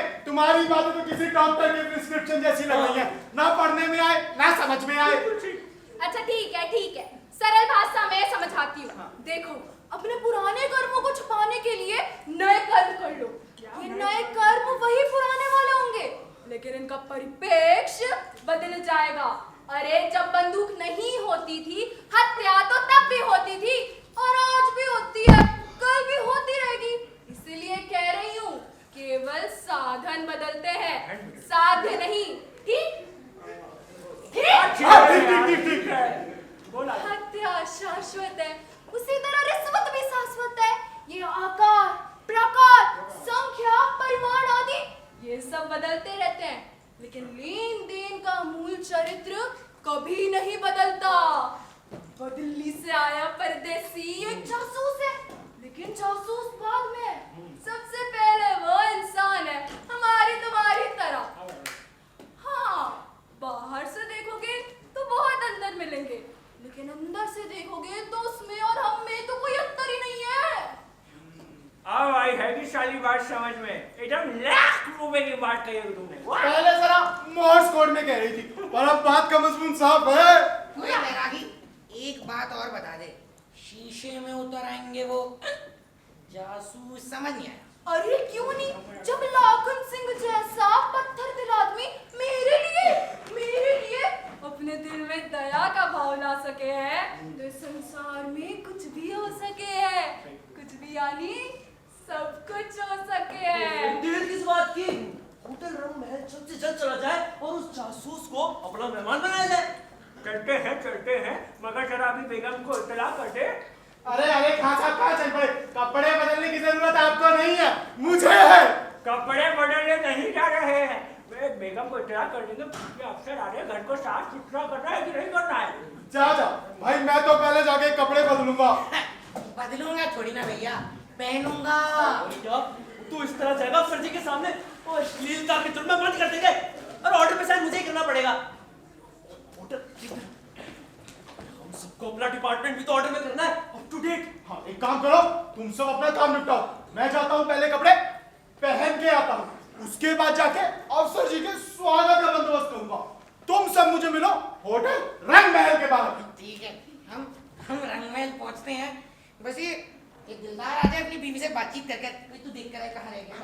S1: तो किसी डॉक्टर के प्रिस्क्रिप्शन जैसी लग रही है, ना पढ़ने में आए ना समझ में आए।
S2: अच्छा ठीक है, सरल भाषा में समझाती हूँ। देखो, अपने पुराने कर्मों को छुपाने के लिए नए कर्म कर लो। ये नए कर्म वही पुराने वाले होंगे, लेकिन इनका परिप्रेक्ष्य बदल जाएगा। अरे जब बंदूक नहीं होती थी, हत्या तो तब भी होती थी और आज भी होती है, कल भी होती रहेगी। इसलिए कह रही हूँ, केवल साधन बदलते हैं, साध्य नहीं। ठीक?
S1: ठीक।
S8: बोला
S2: हत्या शाश्वत है, उसी तरह रिश्वत भी शाश्वत है। ये आकार, प्रकार, संख्या, परिमाण आदि ये सब बदलते रहते हैं, लेकिन लेन देन का मूल चरित्र कभी नहीं बदलता। दिल्ली से आया परदेसी एक जासूस
S8: सारी बात समझ में, एकदम लाख रुपए की बात कही है तुमने।
S1: पहले जरा मोर्स कोड में कह रही थी, पर अब बात का मजमून साफ है।
S4: ओए बैरागी, एक बात और बता दे, शीशे में उतर आएंगे वो जासूस, समझ नहीं आया?
S6: अरे क्यों नहीं, जब लाखन सिंह जैसा पत्थर दिल आदमी मेरे लिए अपने दिल में दया का भाव ला सके है, तो इस संसार में कुछ भी हो सके है, कुछ भी यानी सब कुछ हो सके है।
S5: दिल किस बात की? होटल रंग महल जल्द से जल्द चला जाए और उस जासूस को अपना मेहमान बनाया जाए।
S8: चलते हैं, मगर जरा अभी बेगम को इत्तला कर दे।
S1: अरे खान साहब कहाँ चल पड़े? कपड़े बदलने की जरूरत आपको नहीं है, मुझे है।
S8: कपड़े बदलने नहीं जा रहे हैं, वे बेगम को इत्तला कर देंगे कि अफसर आ रहे, घर को साफ सुथरा करना है कि नहीं करना है।
S1: जा भाई, मैं तो पहले जाके कपड़े बदलूंगा।
S4: बदलूंगा थोड़ी ना भैया, पहनूंगा।
S5: क्या तू इस तरह जाएगा अफसर जी के सामने और अश्लीलता की तुलना बंद कर देंगे और ऑर्डर पे साइन मुझे ही करना पड़ेगा। हम सबको अपना डिपार्टमेंट भी तो ऑर्डर में करना है, अप टू डेट।
S1: हाँ, एक काम करो, तुम सब अपना काम निपटाओ, मैं जाता हूँ पहले कपड़े पहन के आता हूँ, उसके बाद जाके अफसर जी के स्वागत का बंदोबस्त करूंगा। तुम सब मुझे मिलो होटल रंग महल के बाहर।
S4: ठीक है, हम रंगमहल पहुंचते हैं। बस ये दिलदार आ जाए अपनी बीवी से बातचीत करके, तू देख कर कहाँ रह गया।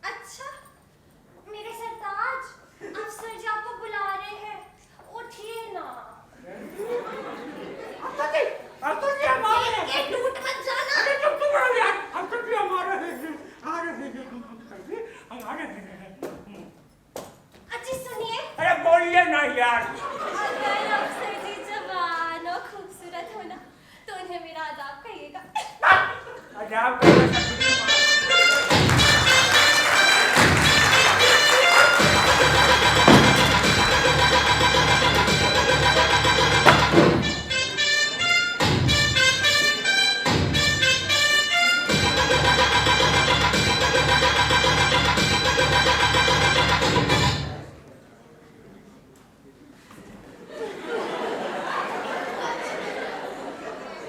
S2: अच्छा, मेरे सरदार
S8: यार।
S6: अगर अफसर जी जवान और खूबसूरत हो ना तो उन्हें मेरा आदाब कहिएगा।
S8: अजाब करना सकती हूँ।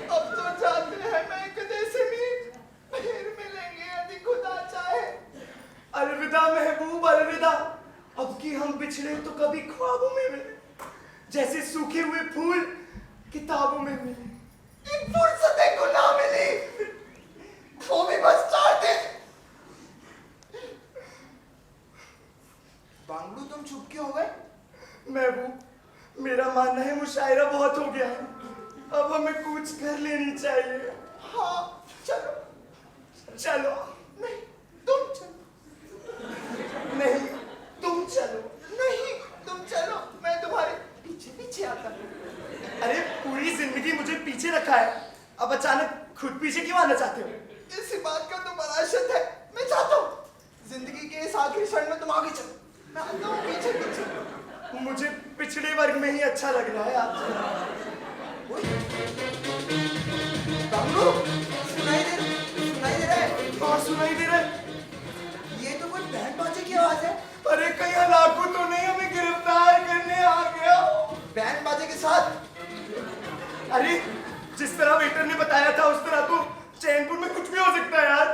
S9: अब तो जाते हैं महकदे से मीत, फिर मिलेंगे यदि खुदा चाहे।
S7: अलविदा महबूब अलविदा, अब की हम बिछड़े तो कभी ख्वाबों में मिले, जैसे सूखे हुए फूल किताबों में मिले।
S9: एक फुर्सतें को ना मिली, वो भी बस 4 दिन। बांगड़ू तुम चुप क्यों हो गए?
S7: महबूब, मेरा मानना है मुशायरा बहुत हो गया है, अब हमें कूच कर लेनी चाहिए।
S9: हाँ चलो।
S7: चलो।
S9: नहीं तुम चलो।
S7: नहीं, तुम चलो।
S9: नहीं तुम चलो, मैं तुम्हारे पीछे पीछे आता हूँ।
S7: अरे पूरी जिंदगी मुझे पीछे रखा है, अब अचानक खुद पीछे क्यों आना चाहते हो?
S9: इसी बात का तो बड़ा शक है। मैं चाहता हूँ जिंदगी के इस आखिरी क्षण में तुम आगे चलो, मैं आता हूँ पीछे पीछे।
S7: मुझे पिछड़े वर्ग में ही अच्छा लग रहा है आपसे।
S9: बांगड़ू, सुनाई दे रहा है?
S7: और सुनाई दे रहा है?
S9: ये तो कोई बैंड बाजे की आवाज है।
S7: अरे कहीं हलाकू तो नहीं हमें गिरफ्तार करने आ गया हो?
S9: बैंड बाजे के साथ?
S7: अरे जिस तरह वेटर ने बताया था उस तरह तो चैनपुर में कुछ भी हो सकता है यार।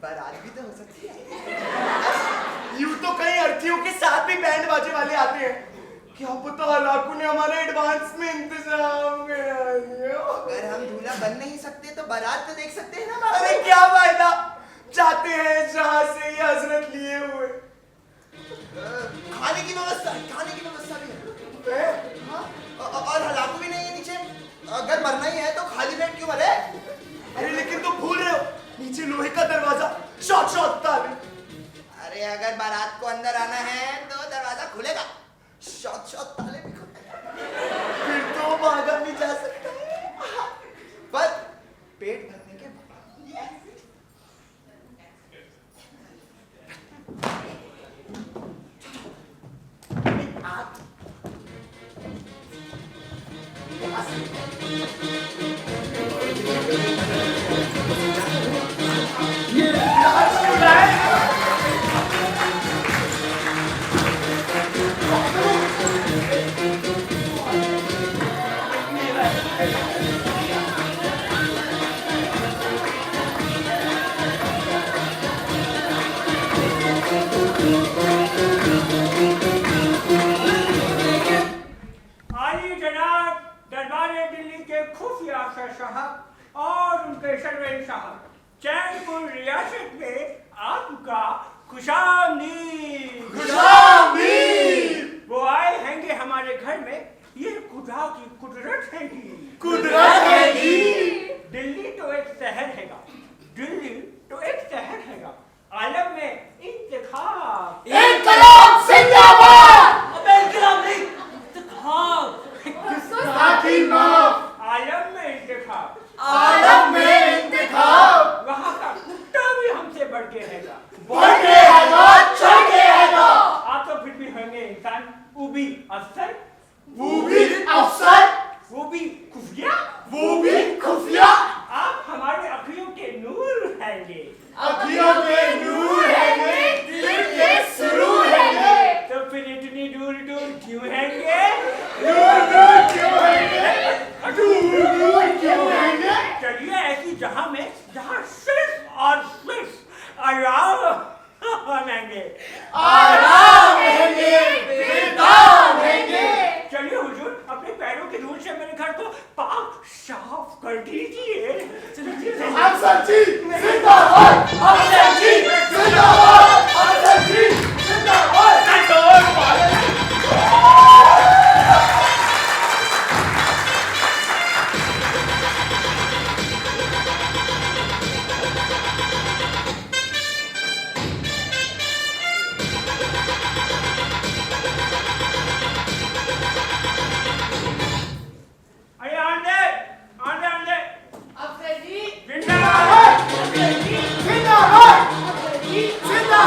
S9: बारात भी तो हो सकती है।
S7: यूं तो कई अर्थियों के साथ भी बैंड बाजे वाले आते हैं, क्या पता हलाकू ने हमारा एडवांस में इंतजाम करा दिया।
S9: अगर हम दूल्हा बन नहीं सकते तो बारात तो देख सकते हैं ना बाबू।
S7: अरे क्या फायदा, जाते हैं जहां से ये हजरत लिए हुए।
S9: खाने की व्यवस्था भी है। हाँ, और हलाकू भी नहीं है नीचे। अगर मरना ही है तो खाली पेट क्यों मरे?
S7: अरे लेकिन तुम भूल रहे हो, नीचे लोहे का दरवाजा, शॉट ताले।
S9: अरे अगर बारात को अंदर आना है तो दरवाजा खुलेगा, शॉट ताले भी खुलेगा।
S7: फिर तो भागा भी जा सकता है,
S9: पर पेट भरने के बाद।
S8: आइए जनाब, दरबारे दिल्ली के खुफिया अफसर साहब और उनके सरवेन साहब, चैनपुर रियासत में आपका खुशामदीद। वो आए हैंगे हमारे घर में, ये खुदा की कुदरत हैगी। दिल्ली तो एक शहर हैगा, आलम में इंतखाब।
S5: इनकलाब जिंदाबाद। अबे इनकलाब नहीं, इंतखाब।
S8: आलम में इंतखाब। वहाँ का कुत्ता भी हमसे बढ़ के हैगा। आप तो फिर भी होंगे इंसान, वो भी अफसर, वो भी खुफिया। आप हमारे अखियों के नूर हैंगे। तो फिर इतनी दूर क्यों हैंगे? चलिए ऐसी जगह में जहाँ सिर्फ और सिर्फ आराम हैंगे। चलिए हुजूर, अपने पैरों के धूल से मेरे घर को पाक साफ कर दीजिए।
S9: अफसर जी जिंदाबाद। अफसर जी जिंदाबाद। अफसर जी जिंदाबाद।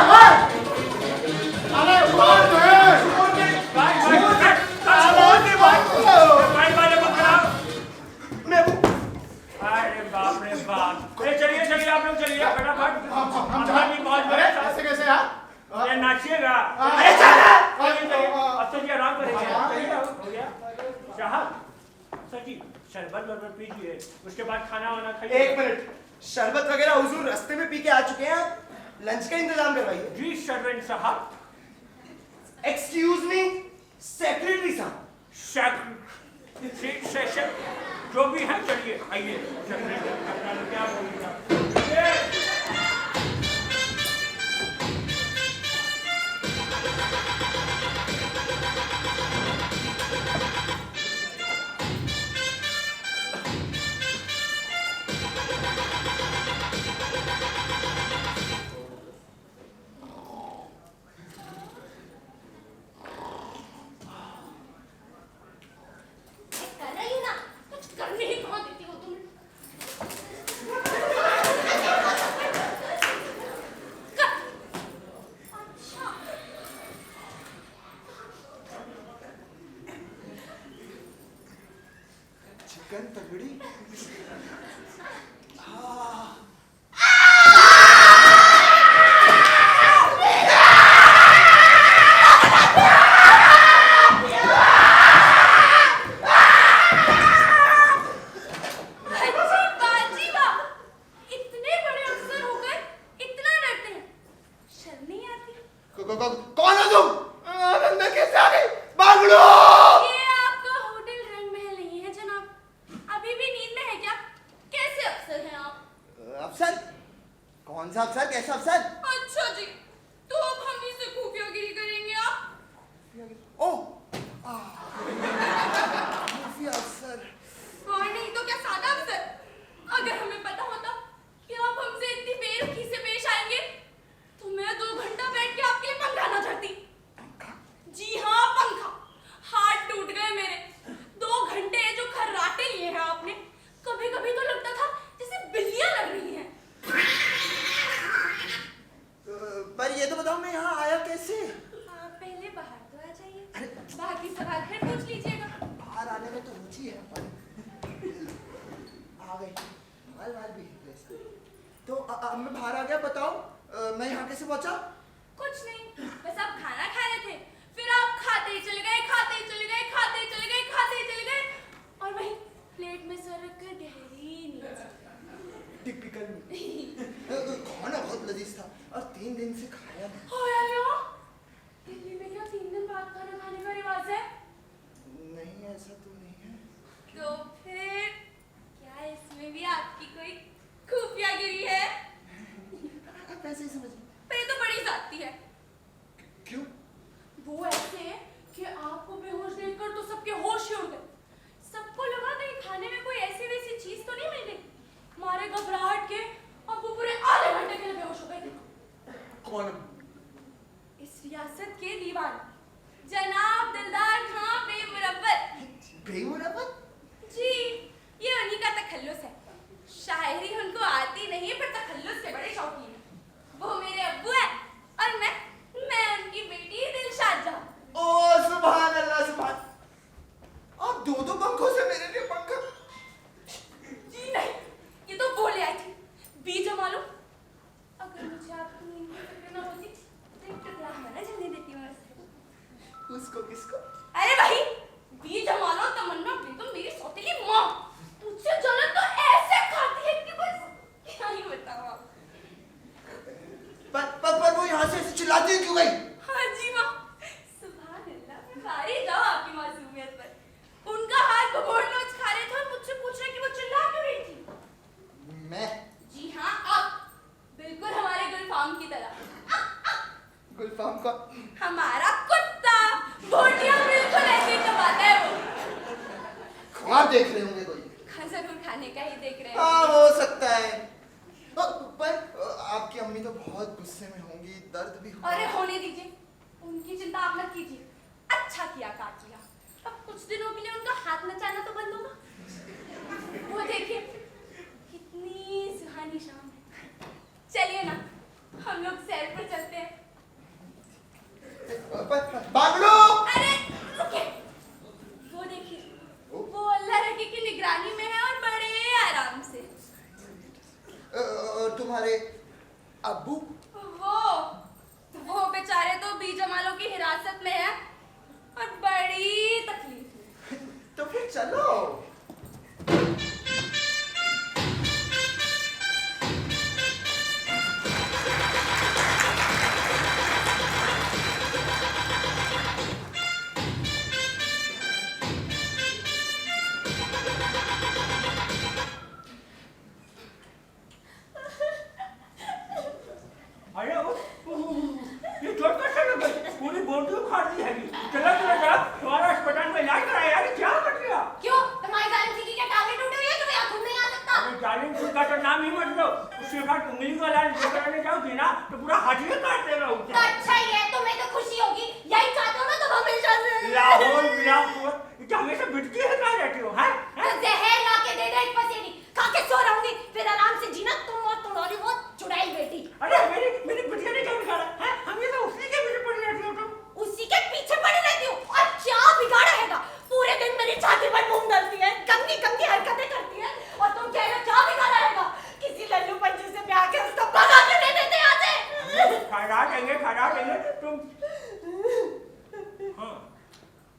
S1: अरे मार दे।
S8: अरे बाप रे बाप। अरे चलिए चलिए आप लोग चलिए फटाफट।
S1: हम ऐसे कैसे यार?
S8: अरे नाचिएगा।
S1: अरे चल।
S8: चलिए अब तो जी आराम करेंगे। चलिए हो गया। साहब सर जी शरबत वरबत पीजिए, उसके बाद खाना वाना खाइए।
S7: एक मिनट, शरबत वगैरह हुजूर रास्ते में पी के आ चुके हैं, आप लंच का इंतजाम करवाइए।
S8: जी सर्वेंट साहब।
S7: एक्सक्यूज मी, सेक्रेटरी साहब।
S8: जो भी है चलिए आइए। क्या बोलिएगा?
S2: कर रही ना, कुछ करने ही कहाँ देती हो तुम। अच्छा
S9: चिकन तगड़ी।
S2: बाजी वाह, इतने बड़े अफसर होकर इतना डरते हैं, शर्म नहीं आती?
S9: कौन हो तुम? अंदर कैसे आ गई? भाग लो।
S2: ये आपका होटल रंग महल नहीं है जनाब, अभी भी नींद में है क्या? कैसे अफसर हैं आप?
S9: अफसर? कौन सा अफसर? कैसा अफसर?
S2: अच्छा जी, तो अब हम ही से खुफियागिरी करेंगे आप?
S9: ओह, खुफिया अफसर।
S2: और नहीं तो क्या सादा अफसर? अगर हमें पता होता कि आप हमसे इतनी बेरुखी से पेश आएंगे, तो मैं 2 घंटा बैठ के आपके लिए पंखा न झड़ती। जी हाँ, पंखा। हाथ टूट गए मेरे। 2 घंटे जो खर्राटे लिए हैं आपने, कभी कभी तो लगता था जैसे बिल्लियां लग रही हैं।
S9: पर ये तो बताओ मैं यहाँ आया कैसे?
S2: आप पहले बाहर तो आ जाइए, बाकी सवाल फिर पूछ लीजिएगा।
S9: बाहर आने में तो रुचि है पर आ गई। बाल भी है। तो मैं बाहर आ गया, बताओ मैं यहाँ कैसे पहुँचा?
S2: कुछ नहीं, बस आप खाना खा रहे थे, फिर आप खाते ही चले गए, खाते ही चले गए, खाते ही चले गए, खाते ही चले गए, और वहीं प्लेट में सर रख कर गहरी नींद।
S9: टिपिकल खाना बहुत लजीज था और 3 दिन से खाया नहीं।
S2: हो यार, दिल्ली में क्या 3 दिन बाद खाना खाने का रिवाज है?
S9: नहीं, ऐसा तो नहीं है।
S2: तो फिर क्या इसमें भी आपकी कोई खुफियागिरी है?
S9: आप ऐसे ही समझ।
S2: पर ये तो बड़ी जाती है।
S9: क्यों?
S2: वो ऐसे कि आपको बेहोश देखकर तो सबके होश ही उड़ गए। सबको लगा कहीं खाने में कोई ऐसी वैसी चीज तो नहीं मिल गई। मारे घबराहट के अब वो पूरे आधे घंटे के लिए बेहोश हो गए।
S9: कौन?
S2: इस रियासत के दीवान जनाब दिलदार खां बेमुरव्वत।
S9: बेमुरव्वत?
S2: जी, ये उन्हीं का तखल्लुस है। शायरी उनको आती नहीं पर तखल्लुस के बड़े शौकीन हैं। वो मेरे अब्बू हैं और मैं उनकी बेटी दिलशाद जहां।
S9: ओ सुभान अल्लाह, सुभान। आप 2 पंखों से मेरे लिए पंखा?
S2: जी नहीं, ये तो वो ले आई थी। बीजा मालूम, अगर मुझे आपकी नींद की फिक्र न होती तो एक टुकड़ा हमारा जलने देती मैं उससे।
S9: उसको किसको?
S2: अरे भाई, बीजा मालूम तमन्ना बेगम मेरी सौतेली माँ मुझसे जलन तो ऐसे खाती है कि बस क्या ही बताऊं आप।
S9: पर वो यहाँ से ऐसे चिल्लाती क्यों गई?
S2: हाँ जी माँ, सुभान अल्लाह, मैं भारी जाऊँ आपकी मासूमियत पर। उनका हाथ भगोड़ नोच खा रहे थे और मुझसे पूछ रहे कि वो चिल्ला क्यों रही थी।
S9: मैं?
S2: जी हाँ, आप बिल्कुल हमारे गुलफाम की तरह।
S9: गुलफाम का?
S2: हमारा कुत्ता बोटियां बिल्कुल ऐसे ही चबाता है वो।
S9: ख्वाब देख रहे होंगे कोई?
S2: जरूर खाने का ही देख रहे
S9: हाँ,
S2: हैं।
S9: हो सकता है। पर आपकी अम्मी तो बहुत गुस्से में होंगी, दर्द भी होगा।
S2: अरे होने दीजिए, उनकी चिंता आप मत कीजिए। अच्छा किया काट लिया, अब कुछ दिनों के लिए उनका हाथ नचाना तो बंद होगा। वो देखिए कितनी सुहानी शाम है। चलिए ना, हम लोग सैर पर चलते हैं।
S8: होती है। चलो चलो चलो, तुम्हारा अस्पताल में इलाज कराया यार, क्या कर दिया?
S2: क्यों तुम्हारी जालिम सिंह की क्या टांगें टूटी हुई है? तुम्हें यहाँ घूमने नहीं आ सकता?
S8: अरे जालिम सिंह का तो नाम ही मत लो, उसके बाद उंगली को इलाज कराने जाओगी ना तो पूरा हाथ ही काट देगा
S2: तो
S8: उसे।
S2: अच्छा ही है, तुम्हें तो खुशी होगी, यही चाहते हो ना तुम हमेशा से।
S8: लाहौर बिलासपुर, ये हमेशा बिटकी है कहाँ रहती हो, हैं?
S2: तो जहर ला के दे दे एक पसेरी, खा के सो रहूंगी, फिर आराम से जीना तुम और तुम्हारी वो चुड़ैल बेटी।
S8: अरे मेरी बिटिया ने क्या बिगाड़ा है? हमेशा उसी के पीछे पड़ी रहती हो तुम।
S2: उसी के पीछे पड़ी रहती हो और क्या बिगाड़ा हैगा? पूरे दिन मेरी छाती पर मूंग डालती है, गंदी गंदी हरकतें करती है और तुम कह रहे हो क्या बिगाड़ा हैगा? किसी लल्लू पंजू से ब्याह के उसको भगा के दे देते यहाँ से।
S8: खड़ा देंगे तुम। हाँ,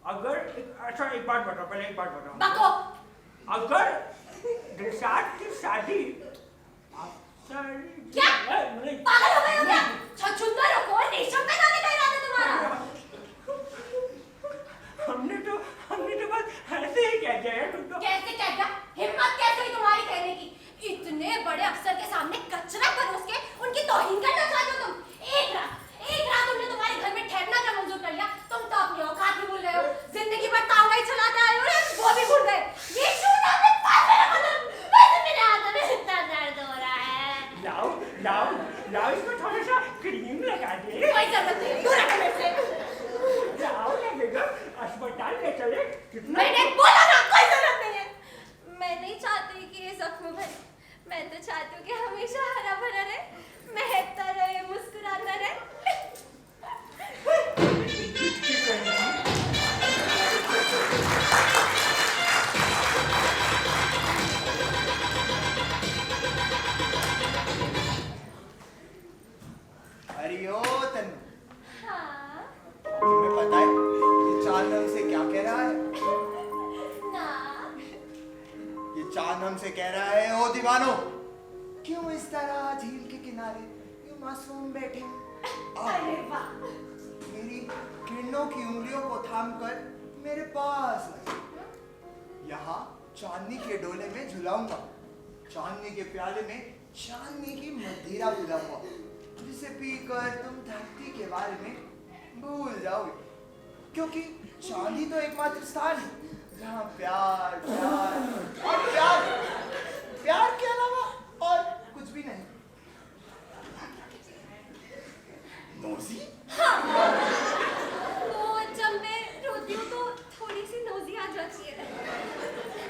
S8: अगर अच्छा एक बात बताओ, पहले एक बात बताओ।
S2: बको।
S8: अगर दिलशाद की शादी
S2: क्या? पागल हो गए हो क्या? छछूंदर हो कौन? रेशम पे जाने का इरादा तुम्हारा?
S8: हमने तो बस ऐसे ही कह दिया यार, तुम तो।
S2: कैसे कह दिया? हिम्मत कैसे हुई तुम्हारी कहने की? इतने बड़े अफसर के सामने कचरा परोस के उनकी तौहीन करना चाहते हो तुम? एक रात उन्होंने तुम्हारे घर में ठहरना क्या मंजूर कर लिया? तुम तो अपनी औकात ही भूल गए हो, जिंदगी भर तांगा ही चलाते आए हो, वो भी भूल गए। ये शूट आपने पास में रखा था, वैसे मेरे हाथों में इतना दर्द हो रहा है।
S8: लाओ इसमें थोड़ा सा क्रीम लगा दे।
S2: कोई जरूरत नहीं, दूर रखो मेरे से।
S8: लाओ लगेगा, अस्पताल ले चले। कितना
S2: मैंने बोला ना, कोई जरूरत नहीं है। मैं नहीं चाहती कि ये जख्म भरे, मैं तो चाहती हूँ कि हमेशा हरा भरा रहे, महकता रहे, मुस्कुराता रहे।
S9: अरे ओ तन्नू,
S2: हाँ
S9: तुम्हें पता है ये चांद हमसे क्या कह रहा है?
S2: ना।
S9: ये चांद हमसे कह रहा है, ओ दीवानो, क्यों इस तरह झील के किनारे यूं मासूम बैठे हो?
S2: अरे वाह,
S9: मेरी किरणों की उंगलियों को थामकर मेरे पास आए। यहाँ चांदनी के डोले में झुलाऊंगा, चांदनी के प्याले में चांदनी की मदिरा पिलाऊंगा, जिसे पीकर तुम धरती के बारे में भूल जाओगे, क्योंकि चांदी तो एकमात्र स्थान है जहाँ प्यार और प्यार के अलावा और कुछ भी नहीं। नौजी?
S2: वो जब मैं रोती हूँ तो थोड़ी सी नोजी आ जाती है।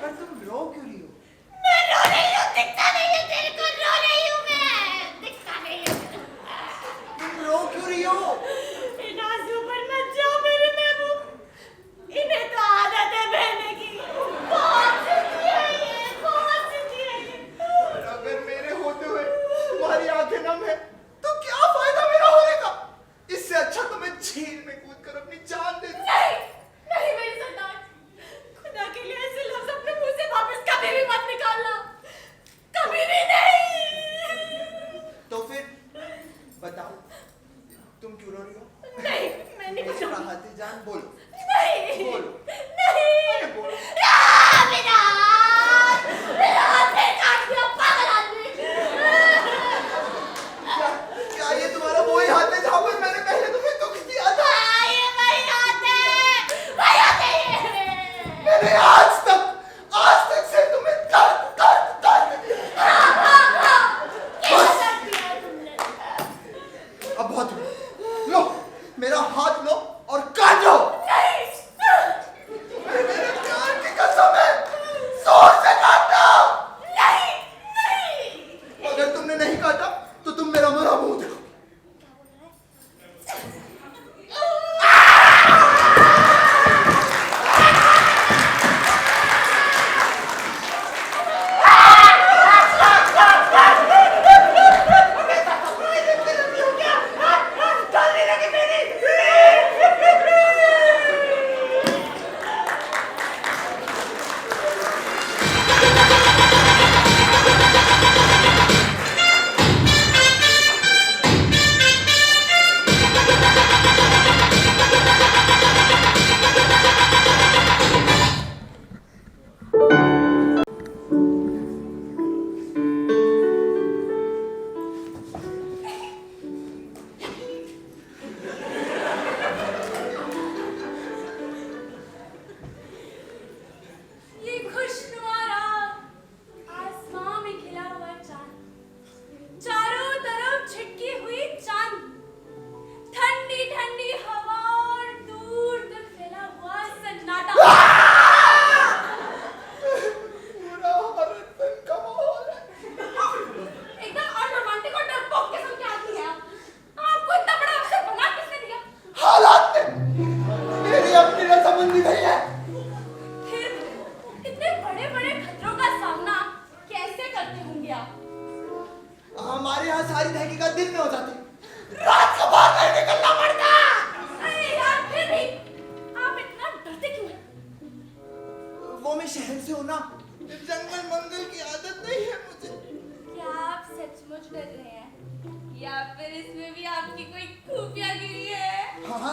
S9: पर तुम रो क्यों रही हो?
S2: मैं रो रही हूँ, दिखता नहीं है तेरे को, रो रही हूँ मैं, दिखता नहीं है।
S9: तुम रो क्यों रही हो?
S2: इन आंसू पर मत जाओ मेरे महबूब, इन्हें तो आदत है बहने की, बहुत जिद्दी है ये, बहुत जिद्दी है ये।
S9: और अगर मेरे होते हुए तुम्हारी आंखें नम है तो क्या फायदा मेरा होने का? इससे अच्छा तो मैं झील में कूदकर अपनी जान दे दूं।
S2: नहीं मेरी सरदार, खुदा के लिए ऐसे लफ्ज अपने मुंह से वापस कभी भी मत निकालना, कभी भी नहीं।
S9: तो फिर बताओ, तुम क्यों रो रही हो?
S2: नहीं, मैं नहीं
S9: मेरी
S2: बताऊंगी।
S9: राहत जान बोलो।
S2: नहीं,
S9: बोलो।
S2: नहीं।
S9: अरे बोलो।
S2: मेरा हाथ में काट दिया, पागल आदमी।
S9: क्या ये तुम्हारा वही हाथ है जहाँ पर मैंने पहले तुम्हें दुख दिया था?
S2: हाँ, ये वही हाथ है, वही हाथ है ये।
S9: मैंने आज तक सिर्फ तुम्हें दर्द
S2: कैसा दर्द दिया है तुमने?
S9: अब बहुत हुआ। लो मेरा हाथ लो और काट लो। मेरे प्यार की कसम है, जोर से काटना। अगर तुमने नहीं काटा तो तुम मेरा मरा मुंह देखो।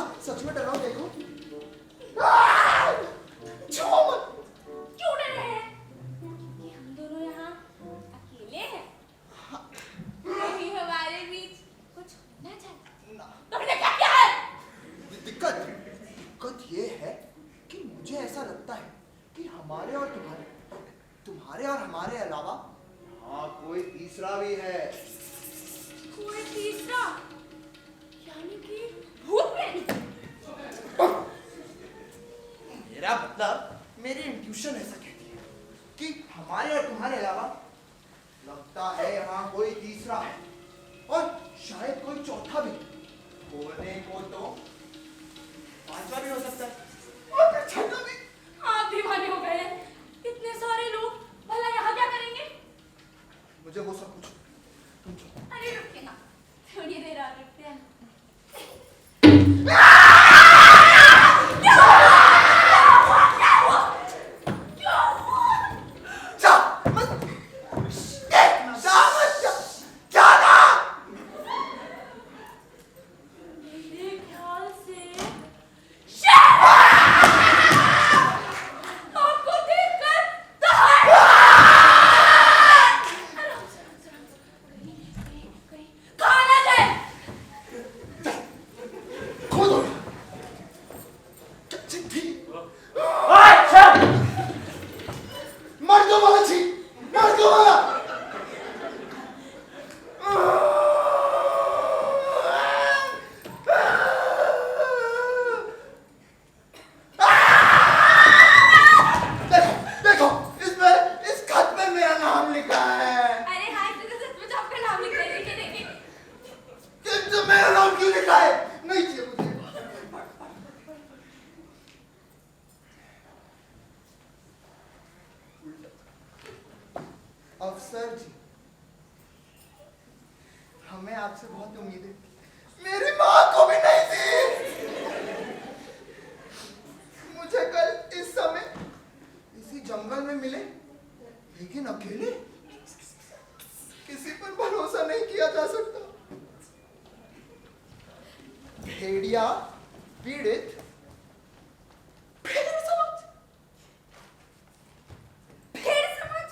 S9: हाँ सच में डर रहा हूँ, देखो। आह! छुओ मत।
S6: क्यों डर रहे हैं? कि हम दोनों यहाँ अकेले हैं? कहीं हमारे बीच कुछ होना चाहिए।
S9: ना।
S6: तुमने क्या किया है?
S9: दिक्कत ये है कि मुझे ऐसा लगता है कि हमारे और हमारे अलावा हाँ कोई तीसरा भी है।
S6: कोई तीसरा? यानी कि भूत प्रेत?
S9: मेरा मतलब मेरी इंट्यूशन ऐसा कहती है कि हमारे और तुम्हारे अलावा लगता है यहाँ कोई तीसरा है और शायद कोई चौथा भी। होने को तो पांचवा भी हो सकता है और फिर छठा भी।
S6: आप दीवाने हो गए हैं। इतने सारे लोग भला यहाँ क्या करेंगे?
S9: मुझे वो सब पूछो, तुम चलो।
S6: अरे रुकिए ना, थोड़ी देर और रुकते हैं।
S9: जा मत जा मत जाना।
S6: मेरे ख्याल से आपको देखकर दहाड़। आराम से, कहीं कहाँ ना जाए।
S9: खुद हो चिट्ठी
S8: अच्छा
S9: मर दो वाला छी, मर दो वाला। देखो देखो इसमें इस खत में मेरा नाम लिखा है।
S6: अरे हाँ, इसमें तो सचमुच आपका नाम लिखा है। देखिए देखिए।
S9: किंतु मेरा नाम क्यों लिखा है? नहीं चाहिए मुझे। अफसर जी, हमें आपसे बहुत उम्मीदें थी। मेरी माँ को भी नहीं थी। मुझे कल इस समय इसी जंगल में मिले, लेकिन अकेले किसी पर भरोसा नहीं किया जा सकता। भेड़िया पीड़ित भेड़ समाज।
S6: भेड़ समाज?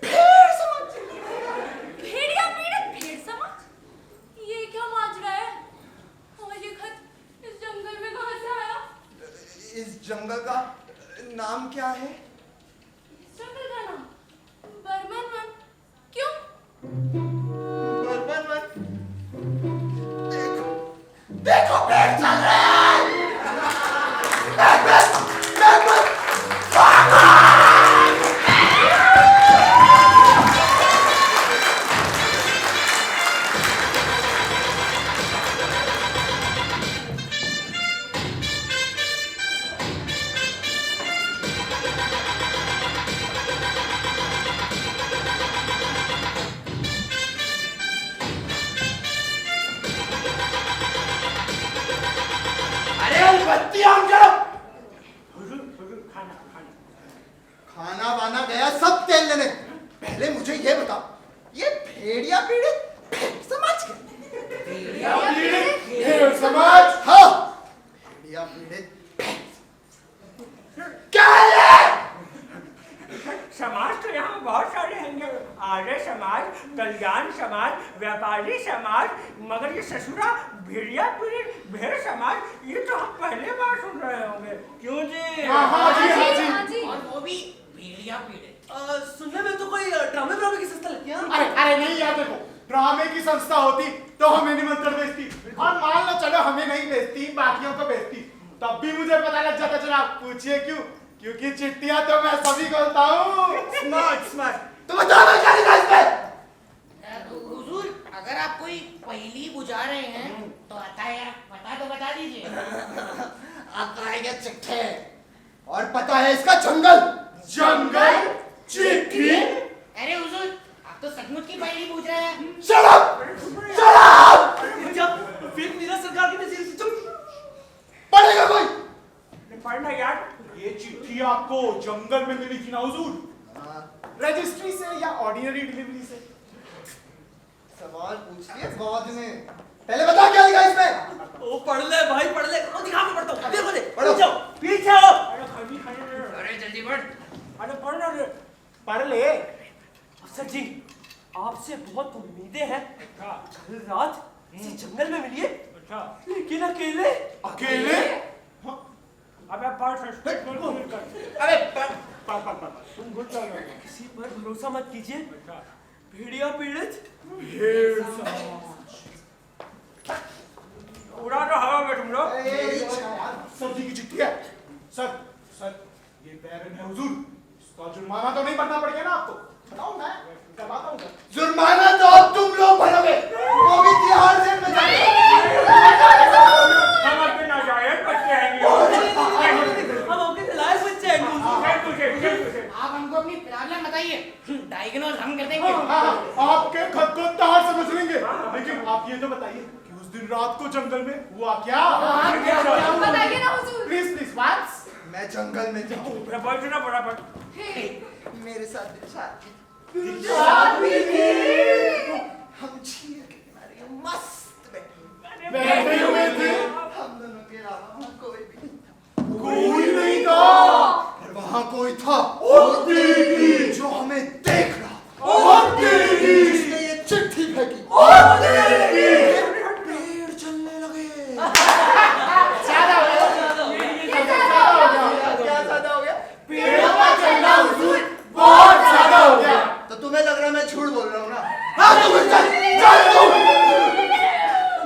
S9: भेड़ समाज।
S6: भेड़िया पीड़ित भेड़ समाज? ये क्या माजरा है? और ये खत इस जंगल में कहाँ से आया?
S9: इस जंगल का नाम क्या है?
S6: इस जंगल का नाम बर्मन वन। क्यों?
S9: Bourbon one. देखो देखो पेड़ चल रहे हैं। बैकवर्ड, अरे वो बत्ती ऑन करो।
S8: हुजूर खाना खाना।
S9: खाना वाना गया सब तेल लेने। पहले मुझे ये बताओ, ये भेड़िया पीड़ित भेड़ समाज के?
S1: भेड़िया पीड़ित भेड़ समाज?
S9: हाँ, भेड़िया पीड़ित क्या है ये?
S8: समाज तो यहाँ बहुत सारे हैं। आर्य समाज, कल्याण समाज, व्यापारी समाज, मगर ये ससुरा भेड़िया पीड़ित भेड़ समाज, ये तो हम पहले बार सुन रहे होंगे। क्यों जी?
S1: हाँ जी, हाँ जी।
S6: हाँ जी।
S4: और वो भी भेड़िया पीड़ित।
S5: सुनने में तो कोई ड्रामे ड्रामे की संस्था लगती है।
S1: अरे अरे नहीं यार, देखो ड्रामे की संस्था होती तो हमें निमंत्रण भेजती, और मान लो चलो हमें नहीं भेजती, बाकियों को भेजती, तब भी मुझे पता लग जाता। जनाब पूछिए क्यों? क्योंकि चिट्ठियां तो मैं सभी को बोलता हूँ।
S9: Smart smart. तो बताओ मैं क्या लिखा इस पे?
S4: हुजूर, अगर आप कोई पहेली बुझा रहे हैं तो आता है, पता तो बता दीजिए।
S9: आता है ये चिट्ठे और पता है इसका जंगल।
S1: जंगल चिट्ठी?
S4: अरे हुजूर, आप तो सचमुच की पहेली पूछ रहे हैं।
S9: Shut up! Shut up!
S5: जब फिर मेरा सरकार की नसीब से चुप।
S9: पढ़ेगा कोई?
S8: पढ़ना यार।
S1: ये चिट्ठी आपको जंगल में मिली थी ना हुजूर? रजिस्ट्री से या ऑर्डिनरी डिलीवरी से?
S9: सवाल पूछिए बाद में, पहले बता क्या लिखा इसमें?
S5: ओ पढ़ ले बहुत उम्मीदें हैं।
S8: अच्छा
S5: कल रात इसी जंगल में मिलिए,
S8: अच्छा।
S5: लेकिन अकेले।
S1: अकेले?
S8: अबे पर सस्पेक्ट मत कर।
S9: अबे
S8: पर तुम गुड चल रहे हो।
S5: किसी पर भरोसा मत कीजिए।
S8: अच्छा
S5: भेड़िया पीड़ित।
S1: भेड़ समाज।
S8: उड़ा तो हवा में तुम लोग।
S1: सब्जी की चिट्ठी है। सर सर ये बैरन है हुजूर, इसका जुर्माना तो नहीं भरना पड़ेगा ना आपको? बताओ मैं करवाता हूँ।
S9: जुर्माना तो अब तुम लोग भरोगे, वो भी तिहाड़ जेल में
S8: हम अपने नाजायज बच्चे हैं।
S5: हम आपके लायक बच्चे हैं।
S4: आप हमको अपनी प्रॉब्लम बताइए, डायग्नोज हम कर देंगे।
S1: आपके खत को तार समझ लेंगे, लेकिन आप ये तो बताइए कि उस दिन रात को जंगल में हुआ क्या?
S2: बताइए ना हुजूर।
S1: Please please once.
S9: मैं जंगल में जाऊं,
S8: बैठना बराबर।
S9: मेरे साथ शादी हम झील के किनारे मस्त
S1: बैठे हुए थे,
S9: हम दोनों के अलावा
S1: कोई नहीं था,
S9: और वहां कोई था जो हमें देख रहा, जिसने ये चिट्ठी फेंकी, पेड़ चलने लगे।
S1: ज्यादा हो गया, क्या ज्यादा हो गया? पेड़ों का चलना हुजूर बहुत ज्यादा हो गया।
S9: तो तुम्हें लग रहा है मैं झूठ बोल रहा हूँ ना? हाँ तुम चल तू।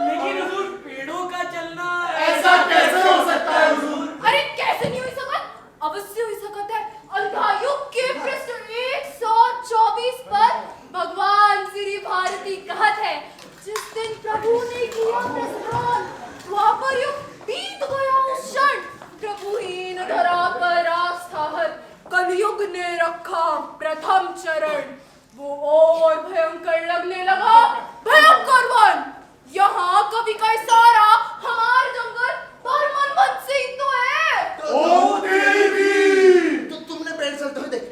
S5: लेकिन हुजूर, पेड़ों का चलना
S1: ऐसा कैसे हो सकता है हुजूर?
S2: अरे कैसे नहीं हुई सकत? अवश्य हुई सकत है। अध्यायुग के पृष्ठ 124 पर भगवान श्री भारती कहत है, जिस दिन प्रभु ने किया प्रस्थान, द्वापर युग बीत गया उस क्षण, प्रभुहीन धरा पर आस्था हर, कलयुग ने रखा प्रथम चरण, वो और भयंकर लगने लगा, भयंकर वन। यहाँ कवि का इशारा हमार जंगल बर्मन वन से ही तो है।
S1: ओ देवी!
S9: तो तुमने पेड़ चलते हुए देखे?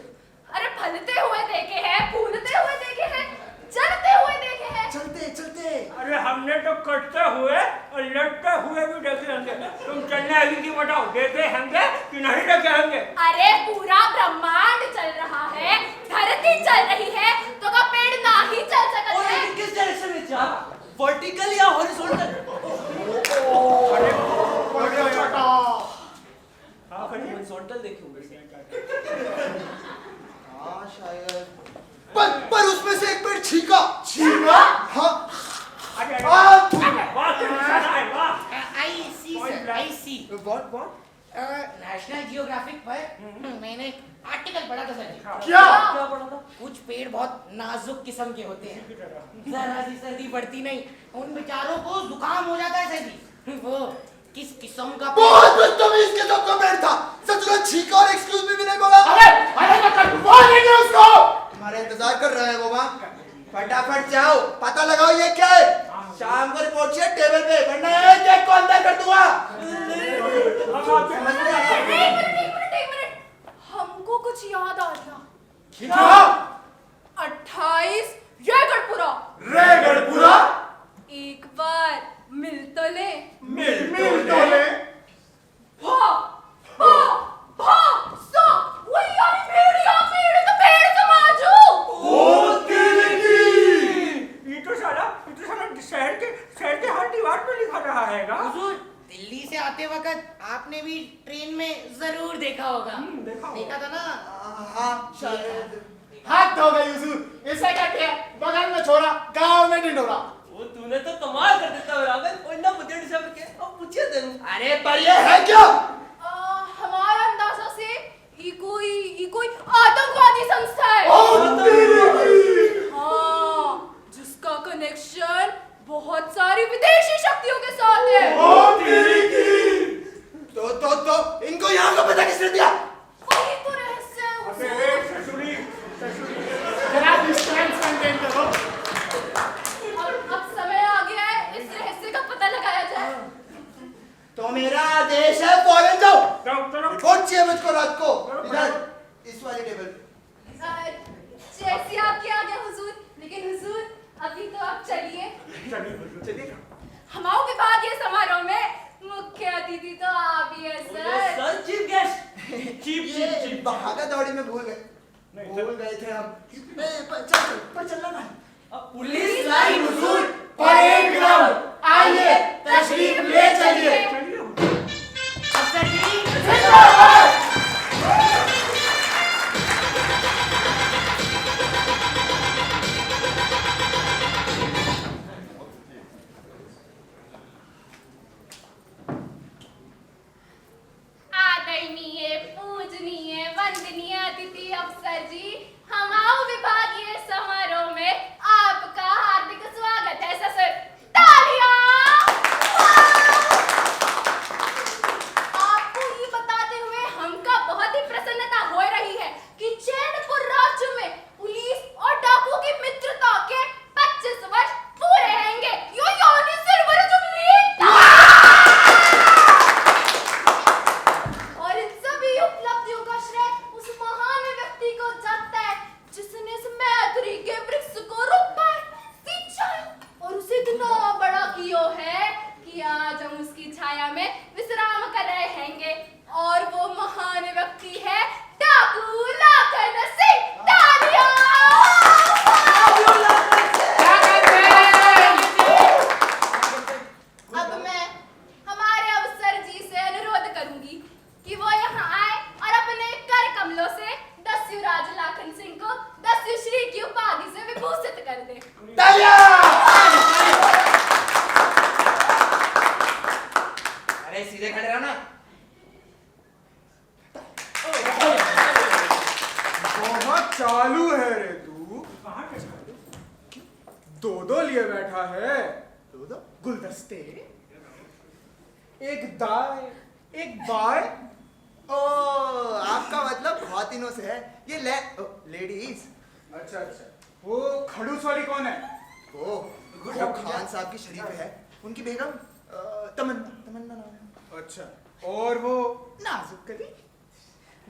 S2: अरे फलते हुए देखे हैं, फूलते हुए देखे हैं, जलते हुए देखे हैं।
S9: चलते चलते
S8: अरे हमने तो कटते हुए और लटते हुए भी देखे होंगे। तुम चलने अभी की बताओ, देखे होंगे कि नहीं देखे होंगे?
S2: अरे पूरा ब्रह्मांड चल रहा है, धरती चल रही है, तो का पेड़ ना ही चल सकता है।
S5: और किस डायरेक्शन में जा? वर्टिकल या हॉरिजॉन्टल?
S8: अरे
S1: बढ़िया बेटा।
S8: हाँ करिए।
S5: हॉरिजॉन्टल देखे होंगे।
S9: हाँ शायद, पर उसमें से एक पेड़ छीका।
S1: छीका?
S9: हाँ
S8: अरे
S9: वाह
S8: वाह तुम सारा है वाह।
S4: I see sir, I see.
S9: What
S4: National Geographic पर मैंने एक आर्टिकल पढ़ा था सर।
S1: क्या?
S5: क्या पढ़ा था?
S4: कुछ पेड़ बहुत नाजुक किस्म के होते हैं, जरा सी सर्दी पड़ती नहीं, उन बेचारों को जुकाम हो जाता है सर्दी। वो किस किस्म का
S9: बहुत बदतमीज के सबका पेड़ था। सच में छीका और एक्सक्यूज मी भी नहीं बोला।
S1: अरे मैं कटवा देंगे उसको।
S9: हमारा इंतजार कर रहे हैं वो वहाँ। फटाफट जाओ, पता लगाओ ये क्या है। शाम को रिपोर्ट चाहिए टेबल पे, वरना एक एक को अंदर कर दूंगा।
S2: एक मिनट, हमको कुछ याद आ गया।
S1: क्या?
S2: 28 रेगड़पुरा।
S1: रेगड़पुरा?
S2: एक बार मिल तो ले।
S1: मिल तो ले।
S2: सो वही यानी भेड़िया पेड़ का पेड़ समाजू।
S1: ओ तेरी!
S8: ये तो साला शहर के हर दीवार पे लिखा रहा है ना।
S4: हुजूर, दिल्ली से आते वक्त आपने भी ट्रेन में जरूर देखा होगा। देखा था ना?
S9: हाँ शायद।
S1: हाथ धो गई हुजूर। इसे क्या किया? बगल में छोड़ा, गांव में ढिंडोरा।
S5: वो तूने तो कमाल कर देता है रावण। और ना मुझे डिस्टर्ब के अब पूछिए तेरू।
S9: अरे पर ये है क्या?
S2: हमारा अंदाजा से ये कोई आतंकवादी संस्था है।
S1: ओ तेरी!
S2: हाँ, जिसका कनेक्शन बहुत सारी विदेशी शक्तियों के साथ है।
S1: ओ तेरी की!
S9: तो इनको यहाँ का पता किसने दिया?
S2: वही तो रहस्य है हुजूर।
S8: ससुरी
S1: जरा डिस्टेंस मेंटेन करो।
S2: अब समय आ गया है, इस रहस्य का पता लगाया जाए।
S9: तो मेरा आदेश है फौरन जाओ।
S8: चलो
S9: रिपोर्ट चाहिए मुझको रात को। इधर इस वाली टेबल पे।
S2: जैसे आपकी आज्ञा हुजूर, लेकिन हुजूर अभी तो आप चलिए।
S8: चलिए।
S2: हमाओं के बाद ये समारोह में मुख्य अतिथि तो आप ही है सर।
S5: Sir chief guest.
S9: ये भागा दौड़ी में भूल गए थे हम। पर चलना ना।
S5: अब
S1: पुलिस लाइन हुजूर, परेड ग्राउंड, आइए तशरीफ ले चलिए।
S4: अफसर जी,
S1: जिंदाबाद।
S6: आदरणीय, पूजनीय, वंदनीय अतिथि अफसर जी, हमारे विभागीय समारोह में आपका हार्दिक स्वागत है। ससुर तालियां। आपको ये बताते हुए हमका बहुत ही प्रसन्नता हो रही है कि चैनपुर राज्य में पुलिस और डाकू की मित्रता के 25 वर्ष पूरे होंगे। यो यानी सिल्वर जुबली। और इन सभी उपलब्धियों का श्रेय उस महान व्यक्ति को जाता है जिसने इस मैत्री के वृक्ष को रोपा है, सींचा है और उसे इतना बड़ा किया है कि आज हम उसकी छाया में विश्राम कर रहे हैंगे। और वो महान व्यक्ति है डाकू लाखन सिंह। तालियां। अब मैं हमारे अफसर जी से अनुरोध करूंगी कि वो यहाँ आए और अपने कर कमलों से दस्युराज लाखन सिंह को दस्युश्री की उपाधि से विभूषित कर दे।
S4: अरे सीधे खड़े रहो ना।
S1: बहुत चालू है रे तू। दो लिए बैठा है। दो गुलदस्ते, एक दाएं एक बाएं।
S9: ओ, आपका मतलब ख्वातीनों से है। ये लेडीज।
S1: अच्छा अच्छा, वो खड़ूस वाली कौन है?
S9: वो खान साहब की शरीफ है, उनकी बेगम तमन्ना नाम है।
S1: अच्छा, और वो
S9: नाजुक कली,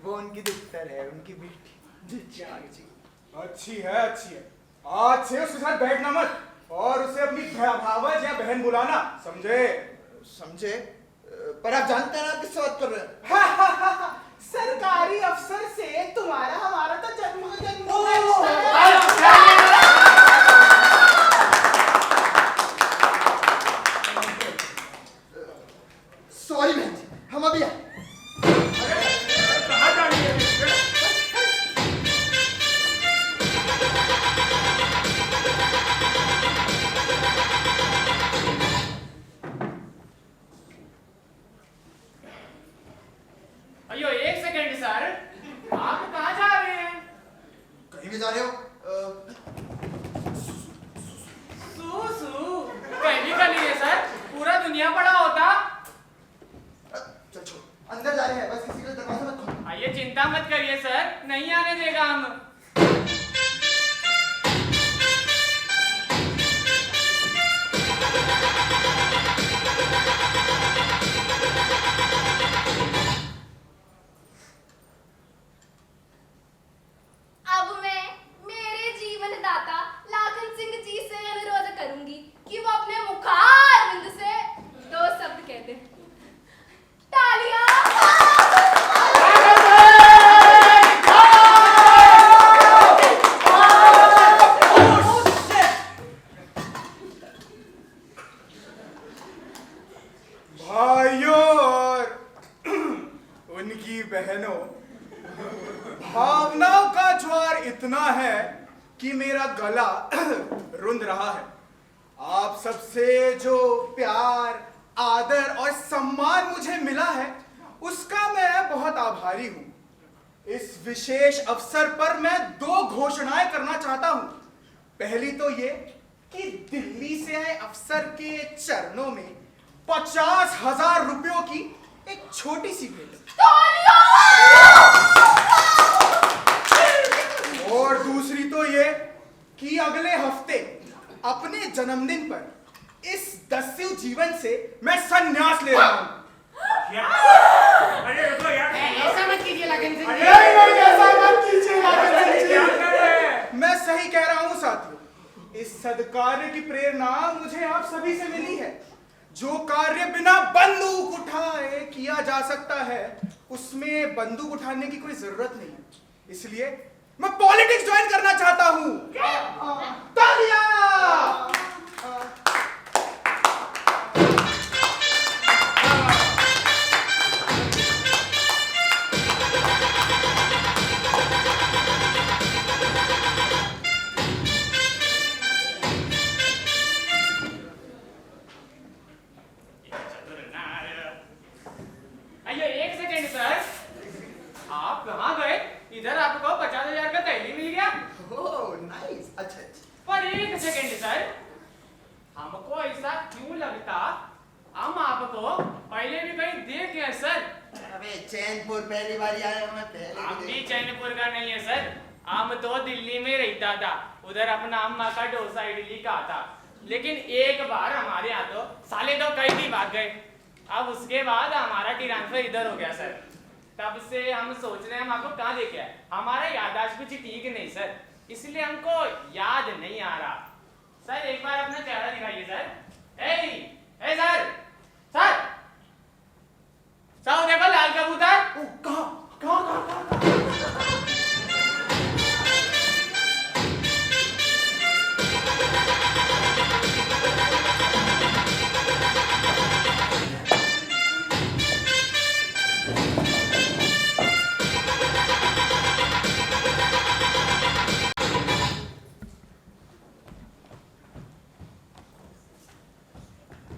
S9: वो उनकी दुख्तर है, उनकी बेटी जी।
S1: अच्छी है अच्छी है। आज से उसके साथ बैठना मत और उसे अपनी भावज या बहन बुलाना, समझे?
S9: समझे? पर आप जानते हैं ना किससे बात कर रहे हैं?
S1: सरकारी अफसर से तुम्हारा हमारा तो जन्म
S9: सॉरी बहन जी, हम अभी आए।
S8: कहाँ जा रही है?
S10: अयो एक सेकंड सर, आप कहाँ जा रहे हैं?
S9: कहीं भी जा रहे हो?
S10: सू कहीं भी का नहीं है सर, पूरा दुनिया पड़ा होता।
S9: चल छोड़, अंदर जा रहे हैं, बस किसी का दरवाजा मत खोलो।
S10: आइए चिंता मत करिए सर, नहीं आने देगा हम।
S6: अब मैं मेरे जीवन दाता लाखन सिंह जी से अनुरोध करूंगी कि वो अपने मुखारविंद से 2 शब्द कहते हैं। तालियां।
S1: भाइयों और उनकी बहनों, भावनाओं का ज्वार इतना है कि मेरा गला रुंध रहा है। आप सबसे जो प्यार, आदर और सम्मान मुझे मिला है, उसका मैं बहुत आभारी हूं। इस विशेष अवसर पर मैं 2 घोषणाएं करना चाहता हूं। पहली तो ये कि दिल्ली से आए अफसर के चरणों में 50,000 रुपयों की एक छोटी सी भेंट। और दूसरी तो ये कि अगले हफ्ते अपने जन्मदिन पर इस दस्यु जीवन से मैं संन्यास ले रहा हूं।
S8: क्या? अरे रुको यार।
S4: ऐसा मत कीजिए लगन सिंह जी।
S1: नहीं, ऐसा मत कीजिए लाखन सिंह जी।
S8: क्या कर रहे हैं?
S1: मैं सही कह रहा हूं साथियों। इस सद्कार्य की प्रेरणा मुझे आप सभी से मिली है। जो कार्य बिना बंदूक उठाए किया जा सकता है, उसमें बंदूक उठाने की कोई जरूरत नहीं है। इसलिए मैं पॉलिटिक्स ज्वाइन करना चाहता हूं। तालियां।
S10: आपको पहले भी कहीं देखे हैं सर।
S9: अबे चैनपुर पहली बार आया हूं मैं, पहले
S10: हम
S9: भी
S10: भी चैनपुर का नहीं है सर, हम तो दिल्ली में रहता था, उधर अपना अम्मा का डोसा इडली का था। लेकिन एक बार हमारे यहाँ तो साले तो कई भी भाग गए। अब उसके बाद हमारा ट्रांसफर इधर हो गया सर। तब से हम सोच रहे हैं हम आपको कहाँ देखे हैं। हमारा याददाश्त कुछ ठीक नहीं सर, इसलिए हमको याद नहीं आ रहा। सर एक बार अपना चेहरा दिखाइए सर। ए सर, सर साहब देखो लाल कबूतर।
S7: ओ, कहाँ?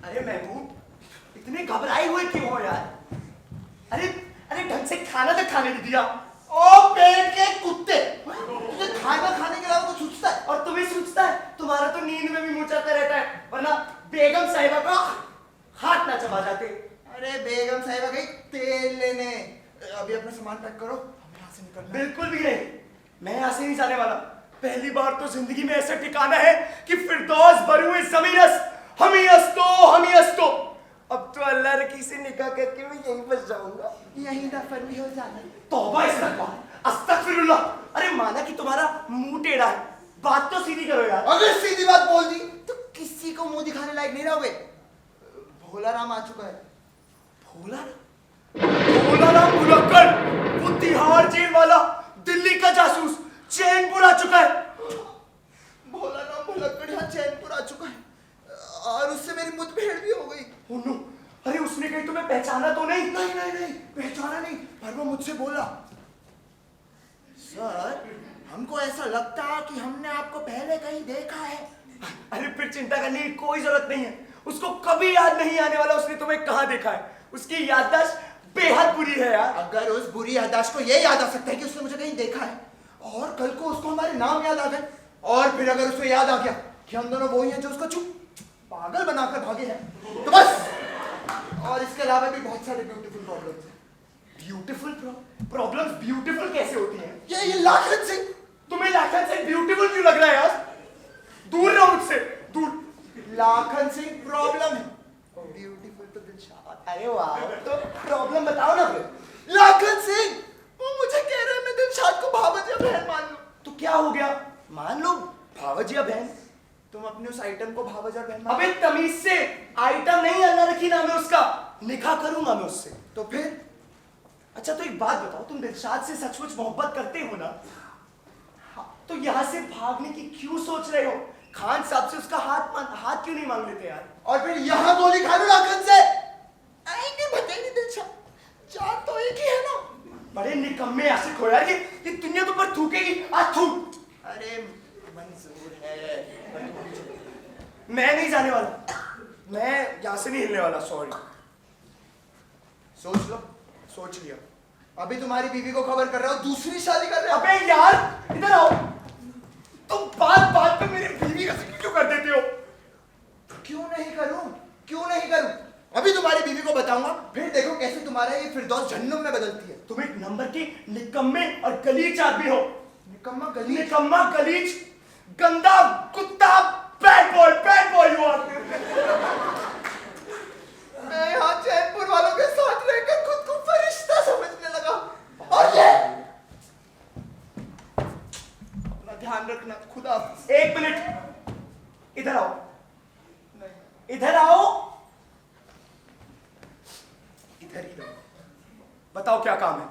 S7: अरे महबूब, इतने घबराए हुए क्यों हो यार? अरे ढंग से खाना तो खाने नहीं दिया।
S9: ओ पेट के कुत्ते, तुझे खाना खाने के अलावा कुछ सूझता है?
S7: और तुम्हें सूझता है? तुम्हारा तो नींद में भी मुंह चलता रहता है, वरना बेगम साहिबा का हाथ ना चबा जाते।
S9: अरे बेगम साहिबा गई तेल लेने। अभी अपना सामान पैक करो, हमें यहाँ से निकलना है।
S7: बिल्कुल भी नहीं, मैं यहाँ से नहीं जाने वाला। पहली बार तो जिंदगी में ऐसा ठिकाना है कि फिरदौस बरूए ज़मीनस हमी अस्तो। अब तो अल्लाह रखी से निकाह करके मैं यहीं बस जाऊंगा।
S9: यहीं दफन भी हो जाना।
S7: तौबा इस्तगफार, अस्तगफिरुल्लाह। अरे माना कि तुम्हारा मुंह टेढ़ा है, बात तो सीधी करो यार।
S9: अगर सीधी बात बोल दी तो किसी को मुंह दिखाने लायक नहीं रहोगे। भोला राम आ चुका है।
S7: भोला राम भुलक्कड़, वो तिहाड़ जेल वाला, दिल्ली का जासूस, चैनपुर आ चुका है।
S9: भोला राम भुलक्कड़ यहाँ चैनपुर आ चुका है और उससे मेरी मुठभेड़ भी हो गई।
S7: ओह नो, अरे उसने कहीं तुम्हें पहचाना तो नहीं?
S9: नहीं पहचाना नहीं, पर वो मुझसे बोला, सर हमको ऐसा लगता है कि हमने आपको पहले कहीं देखा है।
S7: अरे फिर चिंता करने की कोई जरूरत नहीं है, उसको कभी याद नहीं आने वाला उसने तुम्हें कहाँ देखा है। उसकी याददाश्त बेहद बुरी है यार।
S9: अगर उस बुरी याददाश्त को ये याद आ सकता है कि उसने मुझे कहीं देखा है और कल को उसको हमारे नाम याद आ गए, और फिर अगर उसको याद आ गया कि हम दोनों वही हैं जो उसको चुप पागल बनाकर भागे हैं, तो बस। और इसके अलावा भी बहुत सारे ब्यूटीफुल प्रॉब्लम्स हैं।
S7: ब्यूटीफुल प्रॉब्लम्स ब्यूटीफुल कैसे होती हैं?
S9: ये लाखन सिंह,
S7: तुम्हें लाखन से ब्यूटीफुल क्यों लग रहा है यार? दूर रहो मुझसे, दूर।
S9: लाखन सिंह प्रॉब्लम है, ब्यूटीफुल तो दिलशाद।
S7: अरे वाह, तो प्रॉब्लम बताओ ना फिर।
S9: लाखन सिंह वो मुझे कह रहे हैं मैं दिलशाद को भावजिया बहन मान लूं।
S7: तो क्या हो गया? मान लो भावजिया बहन।
S9: तुम अपने उस आइटम को भावजिया बहन मान।
S7: अबे तमीज से, आइटम नहीं अल्लाह रखी नाम है उसका, निकाह करूंगा मैं उससे।
S9: तो फिर
S7: अच्छा तो एक बात बताओ, तुम दिलशाद से सचमुच मोहब्बत करते हो ना? तो यहाँ से भागने की क्यों सोच रहे हो? खान साहब से उसका हाथ क्यों नहीं मांग लेते यार?
S9: और फिर यहाँ गोली खा लो लाखन से। आएंगे बताएंगे दिलशाद, जान तो एक ही है ना।
S7: बड़े निकम्मे आशिक हो यार, ये दुनिया तो पर थूकेगी आज थूक।
S9: अरे मंजूर है,
S7: मैं नहीं जाने वाला, मैं यहाँ से नहीं हिलने वाला। सॉरी।
S9: सोच लो, सोच लिया। अभी तुम्हारी बीवी को खबर कर रहे हो दूसरी शादी कर रहे हो।
S7: अबे यार इधर आओ, तुम बात बात पे मेरी बीवी का जिक्र क्यों कर देते हो?
S9: क्यों नहीं करूं? अभी तुम्हारी बीवी को बताऊंगा, फिर देखो कैसे तुम्हारा ये फिरदौस जहन्नुम में बदलती है।
S7: तुम एक नंबर की निकम्मे और गलीच आदमी हो।
S9: निकम्मा
S7: गलीच, गंदा कुत्ता, बैड बॉय यू आर।
S9: मैं यहाँ चैनपुर वालों के साथ रहकर खुद को फरिश्ता समझने लगा। और ये अपना ध्यान रखना, खुदा।
S7: एक मिनट, इधर आओ। इधर आओ, इधर ही रहो। बताओ क्या काम है?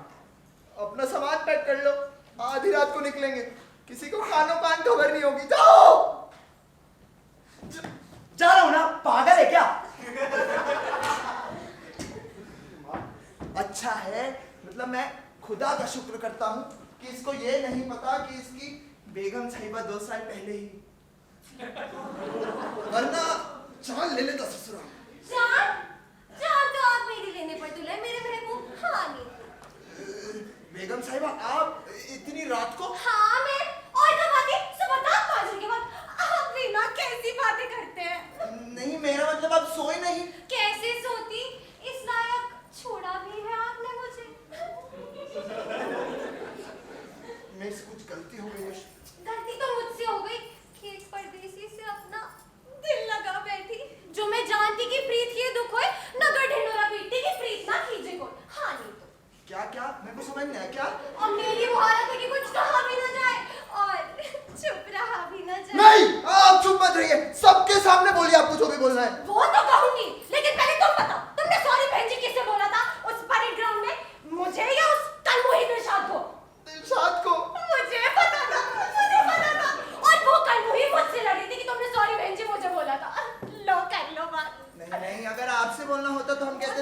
S9: अपना सामान पैक कर लो, आधी रात को निकलेंगे, किसी को कानो कान खबर नहीं होगी। जाओ।
S7: जा रहा हूं ना, पागल है क्या?
S9: अच्छा है, मतलब मैं खुदा का शुक्र करता हूँ कि इसको ये नहीं पता कि इसकी बेगम साहिबा 2 साल पहले ही, वरना जान ले लेता ससुरा।
S2: जान तो आप मेरी लेने पर तुले, मेरे महबूब हानी।
S9: बेगम साहिबा आप इतनी रात को?
S2: हाँ मैं, और तो बातें सुबह 5 बजे के बाद। आप भी ना कैसी बातें करते हैं।
S9: नहीं मेरा मतलब आप सोए नहीं?
S2: कैसे सोती?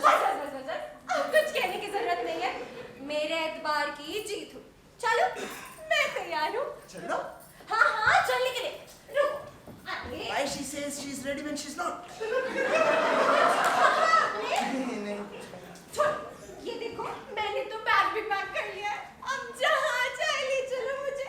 S2: अब कुछ कहने की जरूरत नहीं है, मेरे एतबार की जीत हुई। चलो मैं तैयार हूँ।
S9: चलो।
S2: हाँ हाँ चलने के लिए। रुको आगे।
S9: Why she says she's ready when she's not? नहीं।
S2: छोड़, ये देखो मैंने तो बैग भी पैक कर लिया है, अब जहाँ चाहे ले चलो मुझे।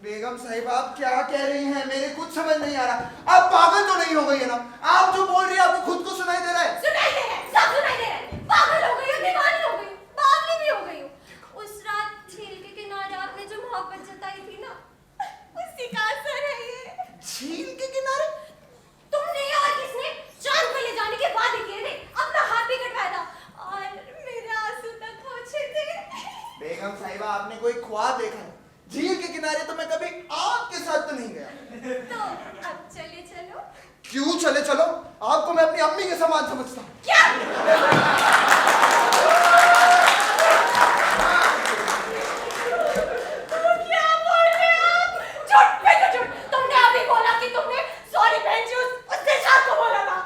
S9: बेगम साहिबा आप क्या कह रही हैं? मेरे कुछ समझ नहीं आ रहा। आप पागल तो नहीं हो गई है ना? आप जो बोल रही है आपको खुद को सुनाई दे रहा है?
S2: सुनाई दे रहा है, सब सुनाई दे रहा है। पागल हो गई हो, दीवानी हो गई हो, बावली भी हो गई हो। उस रात झील के किनारे आपने जो मोहब्बत जताई थी ना, उसी का असर है ये।
S9: झील के किनारे?
S2: तुमने और किसने चांद पे ले जाने के वादे किए थे, अपना हाथ भी कटवाया था और मेरे आंसू तक पहुंचे थे।
S9: बेगम साहिबा आपने कोई ख्वाब देखा है? झील के किनारे तो मैं कभी आपके साथ तो नहीं गया।
S2: तो अब चले चलो।
S9: क्यों चले चलो? आपको मैं अपनी अम्मी के समान समझता हूँ।
S2: क्या? क्या बोल रहे हो आप? झूठ पे तो झूठ। तुमने अभी बोला कि तुमने सॉरी बहन जी उस दिलशाद को बोला था।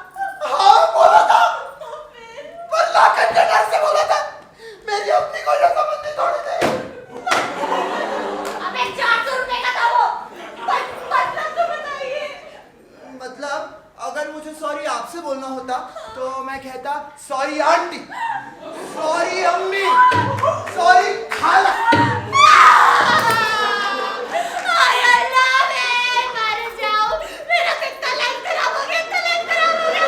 S9: हाँ बोला था,
S2: तो फिर
S9: पर लाखन के डर से बोला था। मेरी अम्मी को ये समझ नहीं थोड़ी थी।
S2: अबे 400 रुपए का था वो। मतलब तो बताइए।
S9: मतलब अगर मुझे सॉरी आपसे बोलना होता तो मैं कहता सॉरी आंटी, सॉरी अम्मी, सॉरी खाला।
S2: हाय अल्लाह मैं मर जाऊं। मेरा कितना लाइफ खराब हो गया, इतना लाइफ खराब हो गया।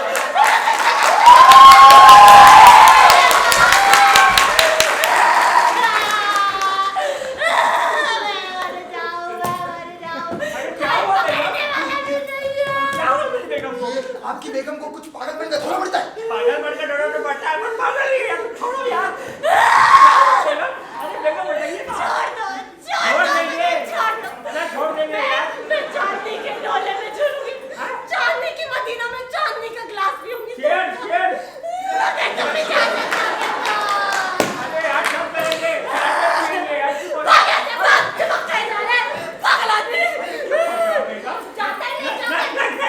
S9: आपकी बेगम को कुछ पागल बनकर थोड़ा पड़ता है।
S8: पागल बनकर डरो तो बढ़ता है, पर पागल ही है, छोड़ो यार। चलो, अरे बेगम बताइए ना। छोड़ देंगे। अरे छोड़ देंगे यार।
S2: मैं चांदी के डोले में झूलूंगी, चांदी की मदीना में चांदी का गिलास पीऊंगी।
S8: Cheers।
S2: तुम भी जा सकते हो।
S8: अरे यार सब करेंगे, पिएंगे यार।
S2: पागल से भाग चमकते जा रहे हैं, पागल आदमी। जाता ही नहीं, जाता ही नहीं।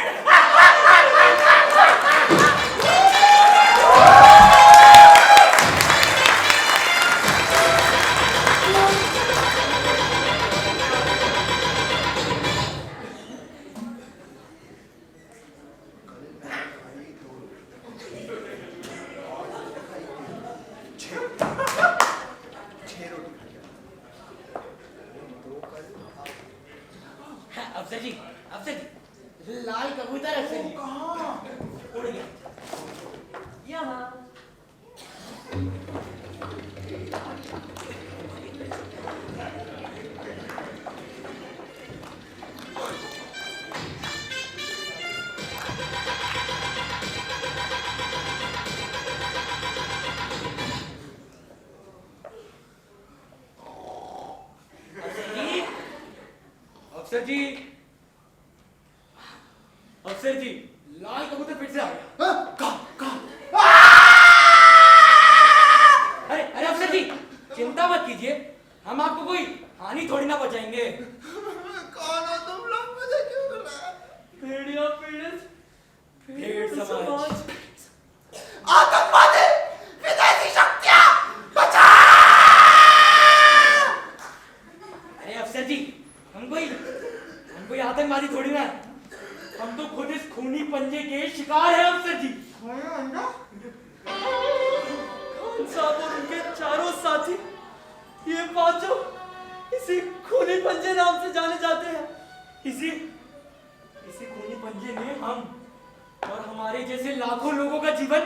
S4: अफसर जी, लाल कबूतर अफसर जी।
S9: कहाँ?
S4: उड़ गया।
S5: यहाँ अफसर जी लाल कबूतर फिर से आ गया।
S9: हाँ? कहाँ?
S5: अरे अरे अफसर जी चिंता मत कीजिए, हम आपको कोई हानि थोड़ी ना पहुंचाएंगे।
S9: कौन हो तुम लोग? मुझे क्यों बुलाया?
S5: भेड़िया पीड़ित भेड़ समाज
S9: आतंकवादी, विदेशी शक्तियां, बचाओ!
S5: अरे अफसर जी हम कोई आतंकवादी थोड़ी ना है, हम तो खुद इस खूनी पंजे के शिकार हैं अफसर जी। खान साहब और उनके चारों साथी ये पांचों इसी खूनी पंजे नाम से जाने जाते हैं। इसी खूनी पंजे ने हम और हमारे जैसे लाखों लोगों का जीवन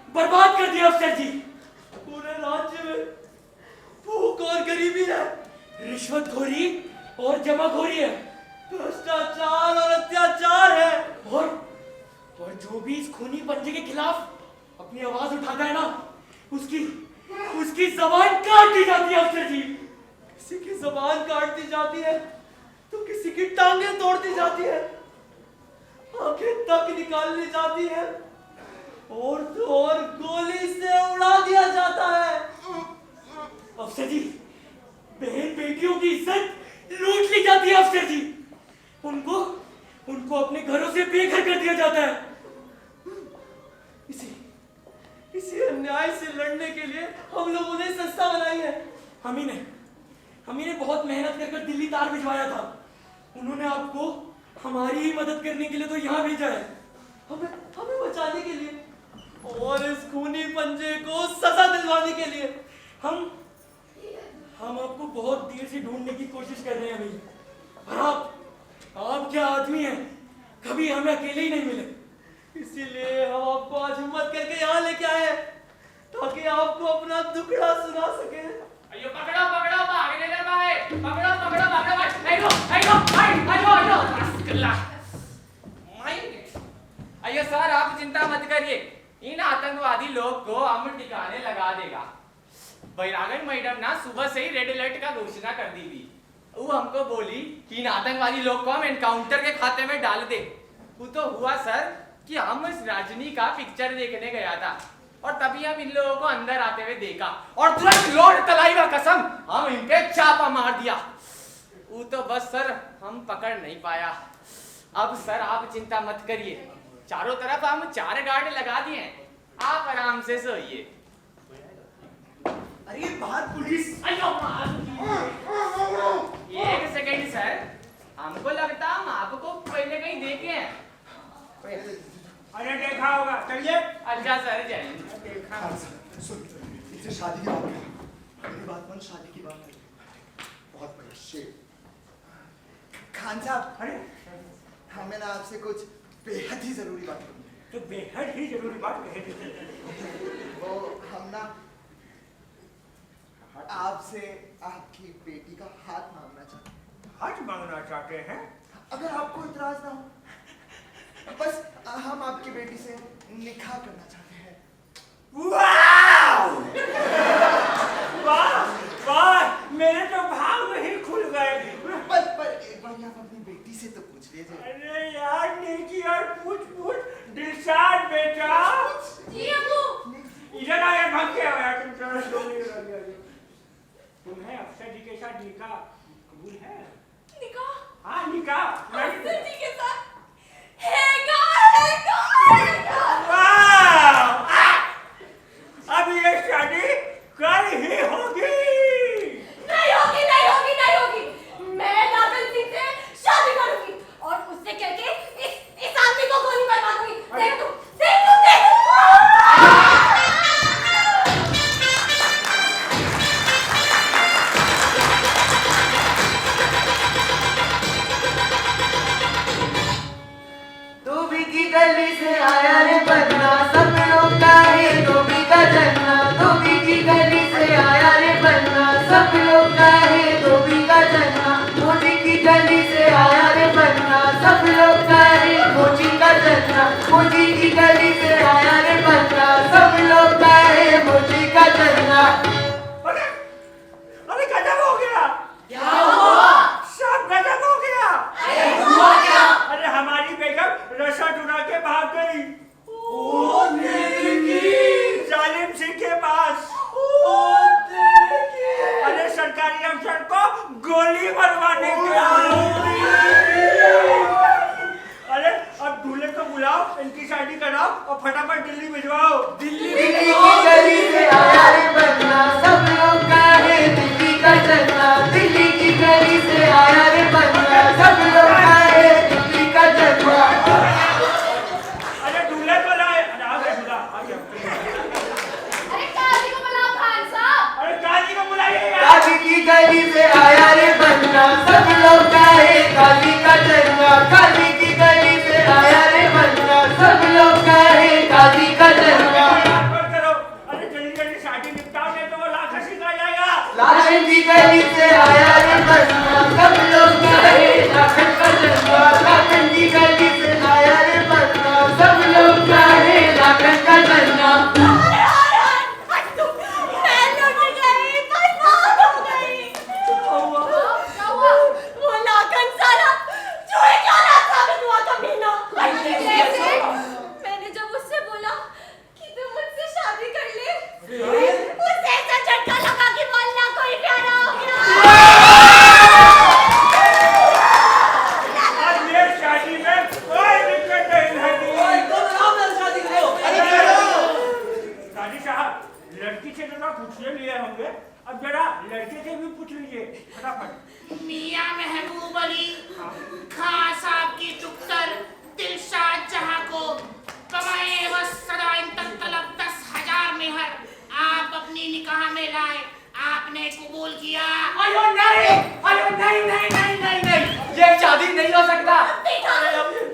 S5: बर्बाद कर दिया अफसर जी। पूरे राज्य में भूख और गरीबी है, रिश्वतखोरी और जमाखोरी है, भ्रष्टाचार और अत्याचार है, और जो भी इस खूनी पंजे के खिलाफ अपनी आवाज उठाता है ना, उसकी जबान काट दी जाती है अफसर जी। किसी की जबान काट दी जाती है तो किसी की टांगें तोड़ दी जाती है, आंखें तक निकाल ली जाती है और तो और गोली से उड़ा दिया जाता है। अफसर जी बहन बेटियों की इज्जत लूट ली जाती है अफसर जी, उनको अपने घरों से बेघर कर दिया जाता है। इसी अन्याय से लड़ने के लिए हम लोगों ने संस्था बनाई है।
S7: हम ही ने बहुत मेहनत कर दिल्ली तार भिजवाया था। उन्होंने आपको हमारी ही मदद करने के लिए तो यहाँ भेजा है,
S5: हमें बचाने के लिए और इस खूनी पंजे को सजा दिलवाने के लिए।
S7: हम आपको बहुत देर से ढूंढने की कोशिश कर रहे हैं भैया, और आप क्या आदमी हैं, कभी हमें अकेले ही नहीं मिले।
S5: इसीलिए हम आपको आज हिम्मत करके यहाँ लेके आए हैं, ताकि आपको अपना दुखड़ा सुना सके।
S10: अयो पकड़ो पकड़ो भागने लगा है, पकड़ो पकड़ो भागो भाग, आइयो अस्कला मारेंगे। अयो सर आप चिंता मत करिए, इन आतंकवादी लोग को हम ठिकाने लगा देगा। बैरागन मैडम ना सुबह से ही रेड अलर्ट का घोषणा कर दी थी। वो हमको बोली कि इन आतंकवादी लोग को हम एनकाउंटर के खाते में डाल दे। वो तो हुआ सर कि हम इस राजनी का पिक्चर देखने गया था और तभी हम इन लोगों को अंदर आते हुए देखा और तुरंत लॉर्ड तलाई का कसम हम इन पे चापा मार दिया। वो तो बस सर हम पकड़ नहीं पाया। अब सर आप चिंता मत करिए, चारों तरफ हम 4 गार्ड लगा दिए हैं, आप आराम से सोइए।
S7: अरे बाहर पुलिस।
S10: एक सेकंड सर, हमको लगता हम आपको पहले कहीं देखे हैं।
S8: अरे देखा होगा, चलिए।
S10: अच्छा सर जाइए।
S8: देखा
S9: खान साहब सुन, इनसे शादी की बात है, मेरी बात मान, शादी की बात है, बहुत बड़ा शेर। खान साहब,
S8: अरे
S9: हमें ना आपसे कुछ बेहद ही जरूरी बात करनी है।
S8: तो बेहद ही जरूरी बात कहे थे।
S9: वो हम ना आपसे आपकी बेटी का हाथ मांगना चाहते हैं।
S8: हाथ मांगना चाहते हैं?
S9: अगर आपको इतराज ना हो, बस हम आपकी बेटी से निकाह करना चाहते हैं।
S8: वाह! वाह! वाह! मेरे तो भाव में ही खुल गए।
S9: पर एक बार आप अपनी बेटी से तो पूछ लीजिए।
S8: अरे यार नेकी और पूछ दिलशाद बेटा।
S6: जी अब्बू।
S8: इधर आया, भाग के आया तुम। तुम्हें अफसर जी के साथ निकाह कबूल है?
S6: निकाह?
S8: हाँ निकाह।
S6: अफसर जी के साथ? हैगा।
S8: वाह! अब ये शादी कल ही होगी।
S6: नहीं होगी। मैं नागन सिंह से शादी करूंगी और उससे करके इस आदमी को गोली मार दूंगी। देख तू।
S8: लड़की से जरा पूछने लिए होंगे, अब जरा लड़के से भी पूछ लीजिए फटाफट।
S4: मियां महबूब अली खां साहब की दुख्तर दिलशाद जहां को कमाए व सदा इंतक तलब 10,000 मेहर आप अपनी निकाह में लाए, आपने कबूल किया।
S10: अयो नहीं, ये शादी नहीं हो सकता।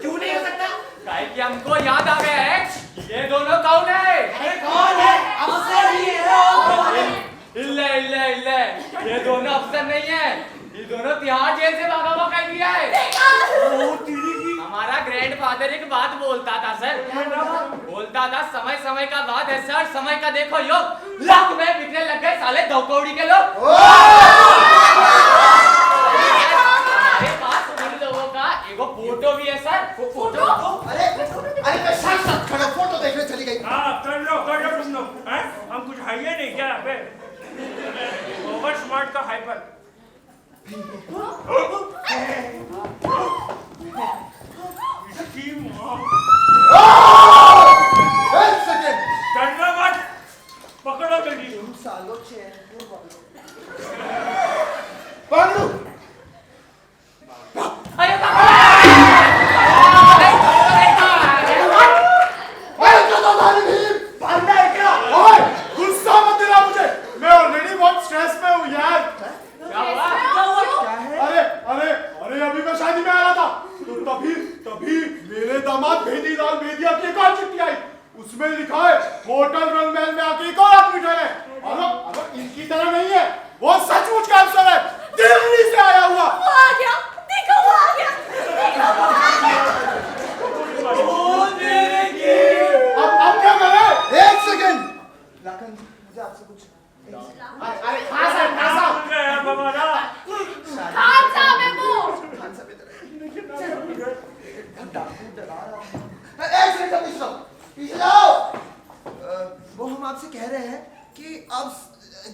S4: क्यों नहीं हो सकता?
S10: काहे कि हमको याद आ गया है ये दोनों कौन है।
S4: अरे कौन है? अफसर ही है।
S10: इल्ले ये दोनों अफसर नहीं है, ये दोनों तिहाड़ जेल से भागा हुआ कैदी है।
S8: ओ तेरी की
S10: हमारा ग्रैंडफादर एक बात बोलता था सर, बोलता था समय का बात है सर, समय का देखो योग, लाख में बिकने लग गए साले दो कौड़ी के लोग। हमारे पास उन लोगों का एगो फोटो भी है सर, वो फोटो
S9: अरे मैं साथ खड़ा फोटो देखने चली गई।
S8: हाँ कर लो तुम लोग, हैं? हम कुछ है ये नहीं क्या बे? ओवर स्मार्ट का हाइपर। इसकी माँ।
S9: एक सेकंड,
S8: डरना मत, पकड़ो जल्दी।
S9: तुम सालों चैन पकड़ो।
S1: गुस्सा मत दिला मुझे, मैं ऑलरेडी बहुत स्ट्रेस में हूँ यार।
S10: क्या हुआ?
S1: अरे अभी मैं शादी में आ रहा था तो तभी मेरे दामाद भेदीलाल भेदिया की एक और चिट्ठी आई, उसमें लिखा है होटल रंगमहल में आके एक और आदमी ठहरे। अरे इनकी तरह नहीं है, वो सचमुच का अफसर है, दिल्ली से आया हुआ।
S2: वो आ गया, देखो वो आ गया, देखो वो आ गया।
S1: अब क्या करें?
S9: एक सेकंड, लाखन मुझे आपसे कुछ
S1: अरे खान साहब
S2: खान साहब है वो।
S9: खान साहब डाकू डरा रहा है। एक सेकंड पीछे जाओ। वो हम आपसे कह रहे हैं कि अब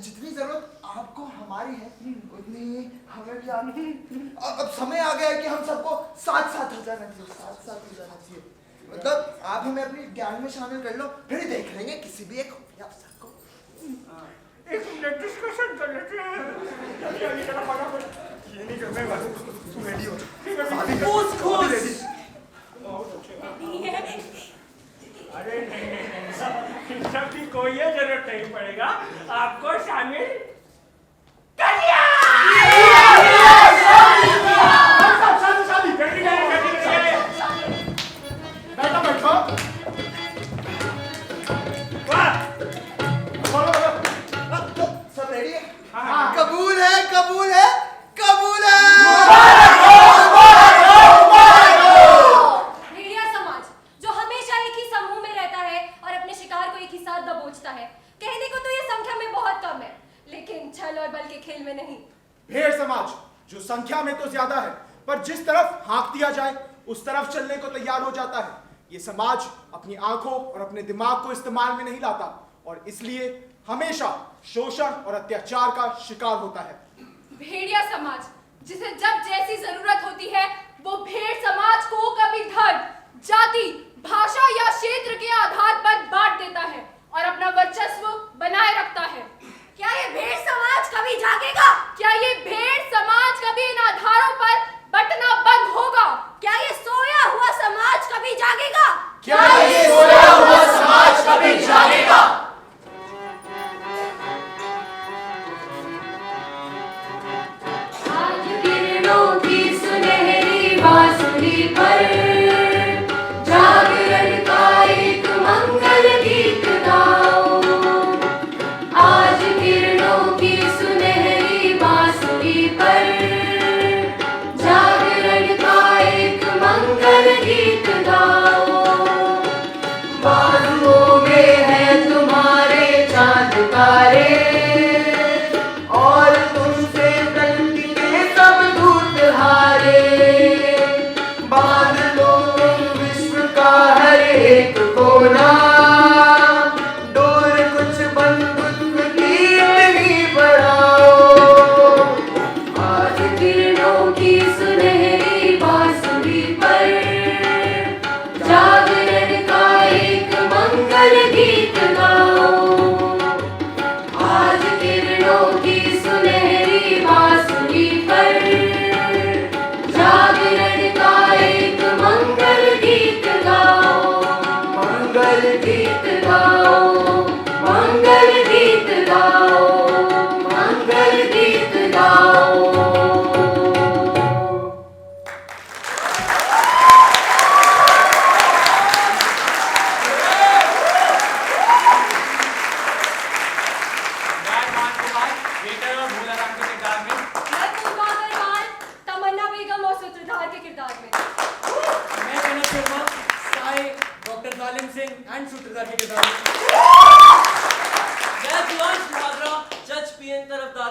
S9: जितनी जरूरत आपको हमारी है उतनी हमें भी अब समय आ गया है कि हम सबको साथ हो जाना चाहिए। मतलब आप हमें अपनी गैंग में शामिल कर लो, फिर देख लेंगे किसी भी एक अफसर को।
S8: एक मिनट डिस्कशन कर लेते हैं। ये नहीं कर मैं तू रेडी हो। अरे नहीं, सबकी कोई जरूरत नहीं पड़ेगा, आपको शामिल कर लिया।
S1: शादी बैठो।
S9: सब रेडी है?
S8: हाँ।
S9: कबूल है।
S2: भेड़िया समाज जो हमेशा एक ही समूह में रहता है और अपने शिकार को एक ही साथ दबोचता है, कहने को तो ये संख्या में बहुत कम है, लेकिन छल और बल के खेल में नहीं।
S1: भेड़ समाज जो संख्या में तो ज्यादा है, पर जिस तरफ हाँक दिया जाए उस तरफ चलने को तैयार हो जाता है। ये समाज अपनी आंखों और अपने दिमाग को इस्तेमाल में नहीं लाता और इसलिए हमेशा शोषण और अत्याचार का शिकार होता है।
S6: भेड़िया समाज जिसे जब जैसी जरूरत होती है वो भेड़ समाज को कभी धर्म, जाति, भाषा या क्षेत्र के आधार पर बांट देता है और अपना वर्चस्व बनाए रखता है।
S2: क्या ये भेड़ समाज कभी जागेगा?
S6: क्या ये भेड़ समाज कभी इन आधारों पर बटना बंद होगा?
S2: क्या ये सोया हुआ समाज कभी जागेगा?
S1: क्या ये सोया हुआ समाज कभी जागेगा?
S6: आज किरणों की सुनहरी बांसुरी पर जागरण का एक मंगल गीत गाओ। आज किरणों की सुनहरी बांसुरी पर जागरण का एक मंगल गीत गाओ। बाजुओं में है तुम्हारे चांद तारे
S9: और तुमसे कलकी के सब दूत हारे, बांध लो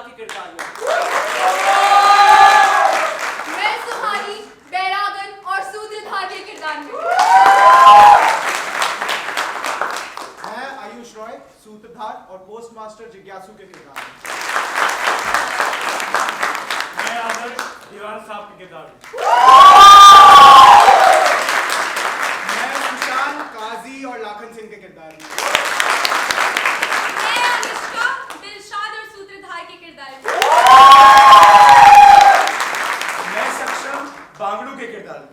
S5: के किरदार में।
S6: मैं सुहानी बैरागन और सूत्रधार के किरदार में।
S1: मैं आयुष रॉय सूत्रधार और पोस्टमास्टर जिज्ञासु के किरदार में।
S8: मैं आदर्श दीवान साहब के किरदार में।
S1: मैं सुशांत काजी और लाखन सिंह के किरदार में।
S6: मैं अनुष्का दिलशाद और सूत्रधार के किरदार में।
S7: मैं सक्षम बांगड़ू के किरदार में।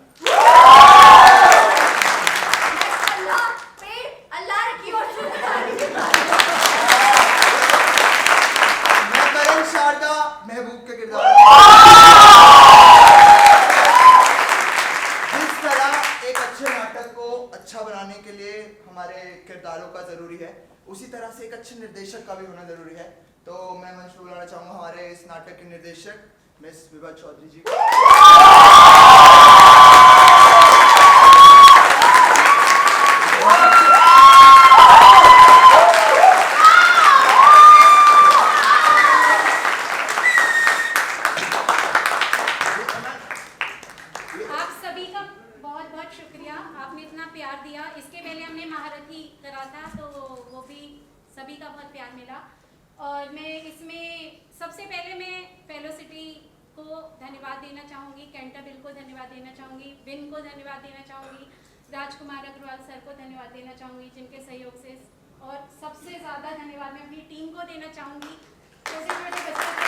S2: अल्लाह पेड़ अल्लाह रखी और सूत्रधार के किरदार में।
S9: मैं करण शारदा महबूब के किरदार में। जिस तरह एक अच्छे नाटक को अच्छा बनाने के लिए हमारे किरदारों का जरूरी है, उसी तरह से एक अच्छे निर्देशक का भी होना जरूरी है। तो मैं मंच पर बुलाना चाहूंगा हमारे इस नाटक के निर्देशक मिस विभा चौधरी जी को।
S6: आप सभी का बहुत बहुत शुक्रिया, आपने इतना प्यार दिया। इसके पहले हमने महारथी करा था तो वो भी सभी का बहुत प्यार मिला। और मैं इसमें सबसे पहले मैं फेलोसिटी को धन्यवाद देना चाहूँगी, कैंटरबिल को धन्यवाद देना चाहूँगी, विन को धन्यवाद देना चाहूँगी, राजकुमार अग्रवाल सर को धन्यवाद देना चाहूँगी जिनके सहयोग से, और सबसे ज़्यादा धन्यवाद मैं अपनी टीम को देना चाहूँगी। छोटे छोटे बच्चे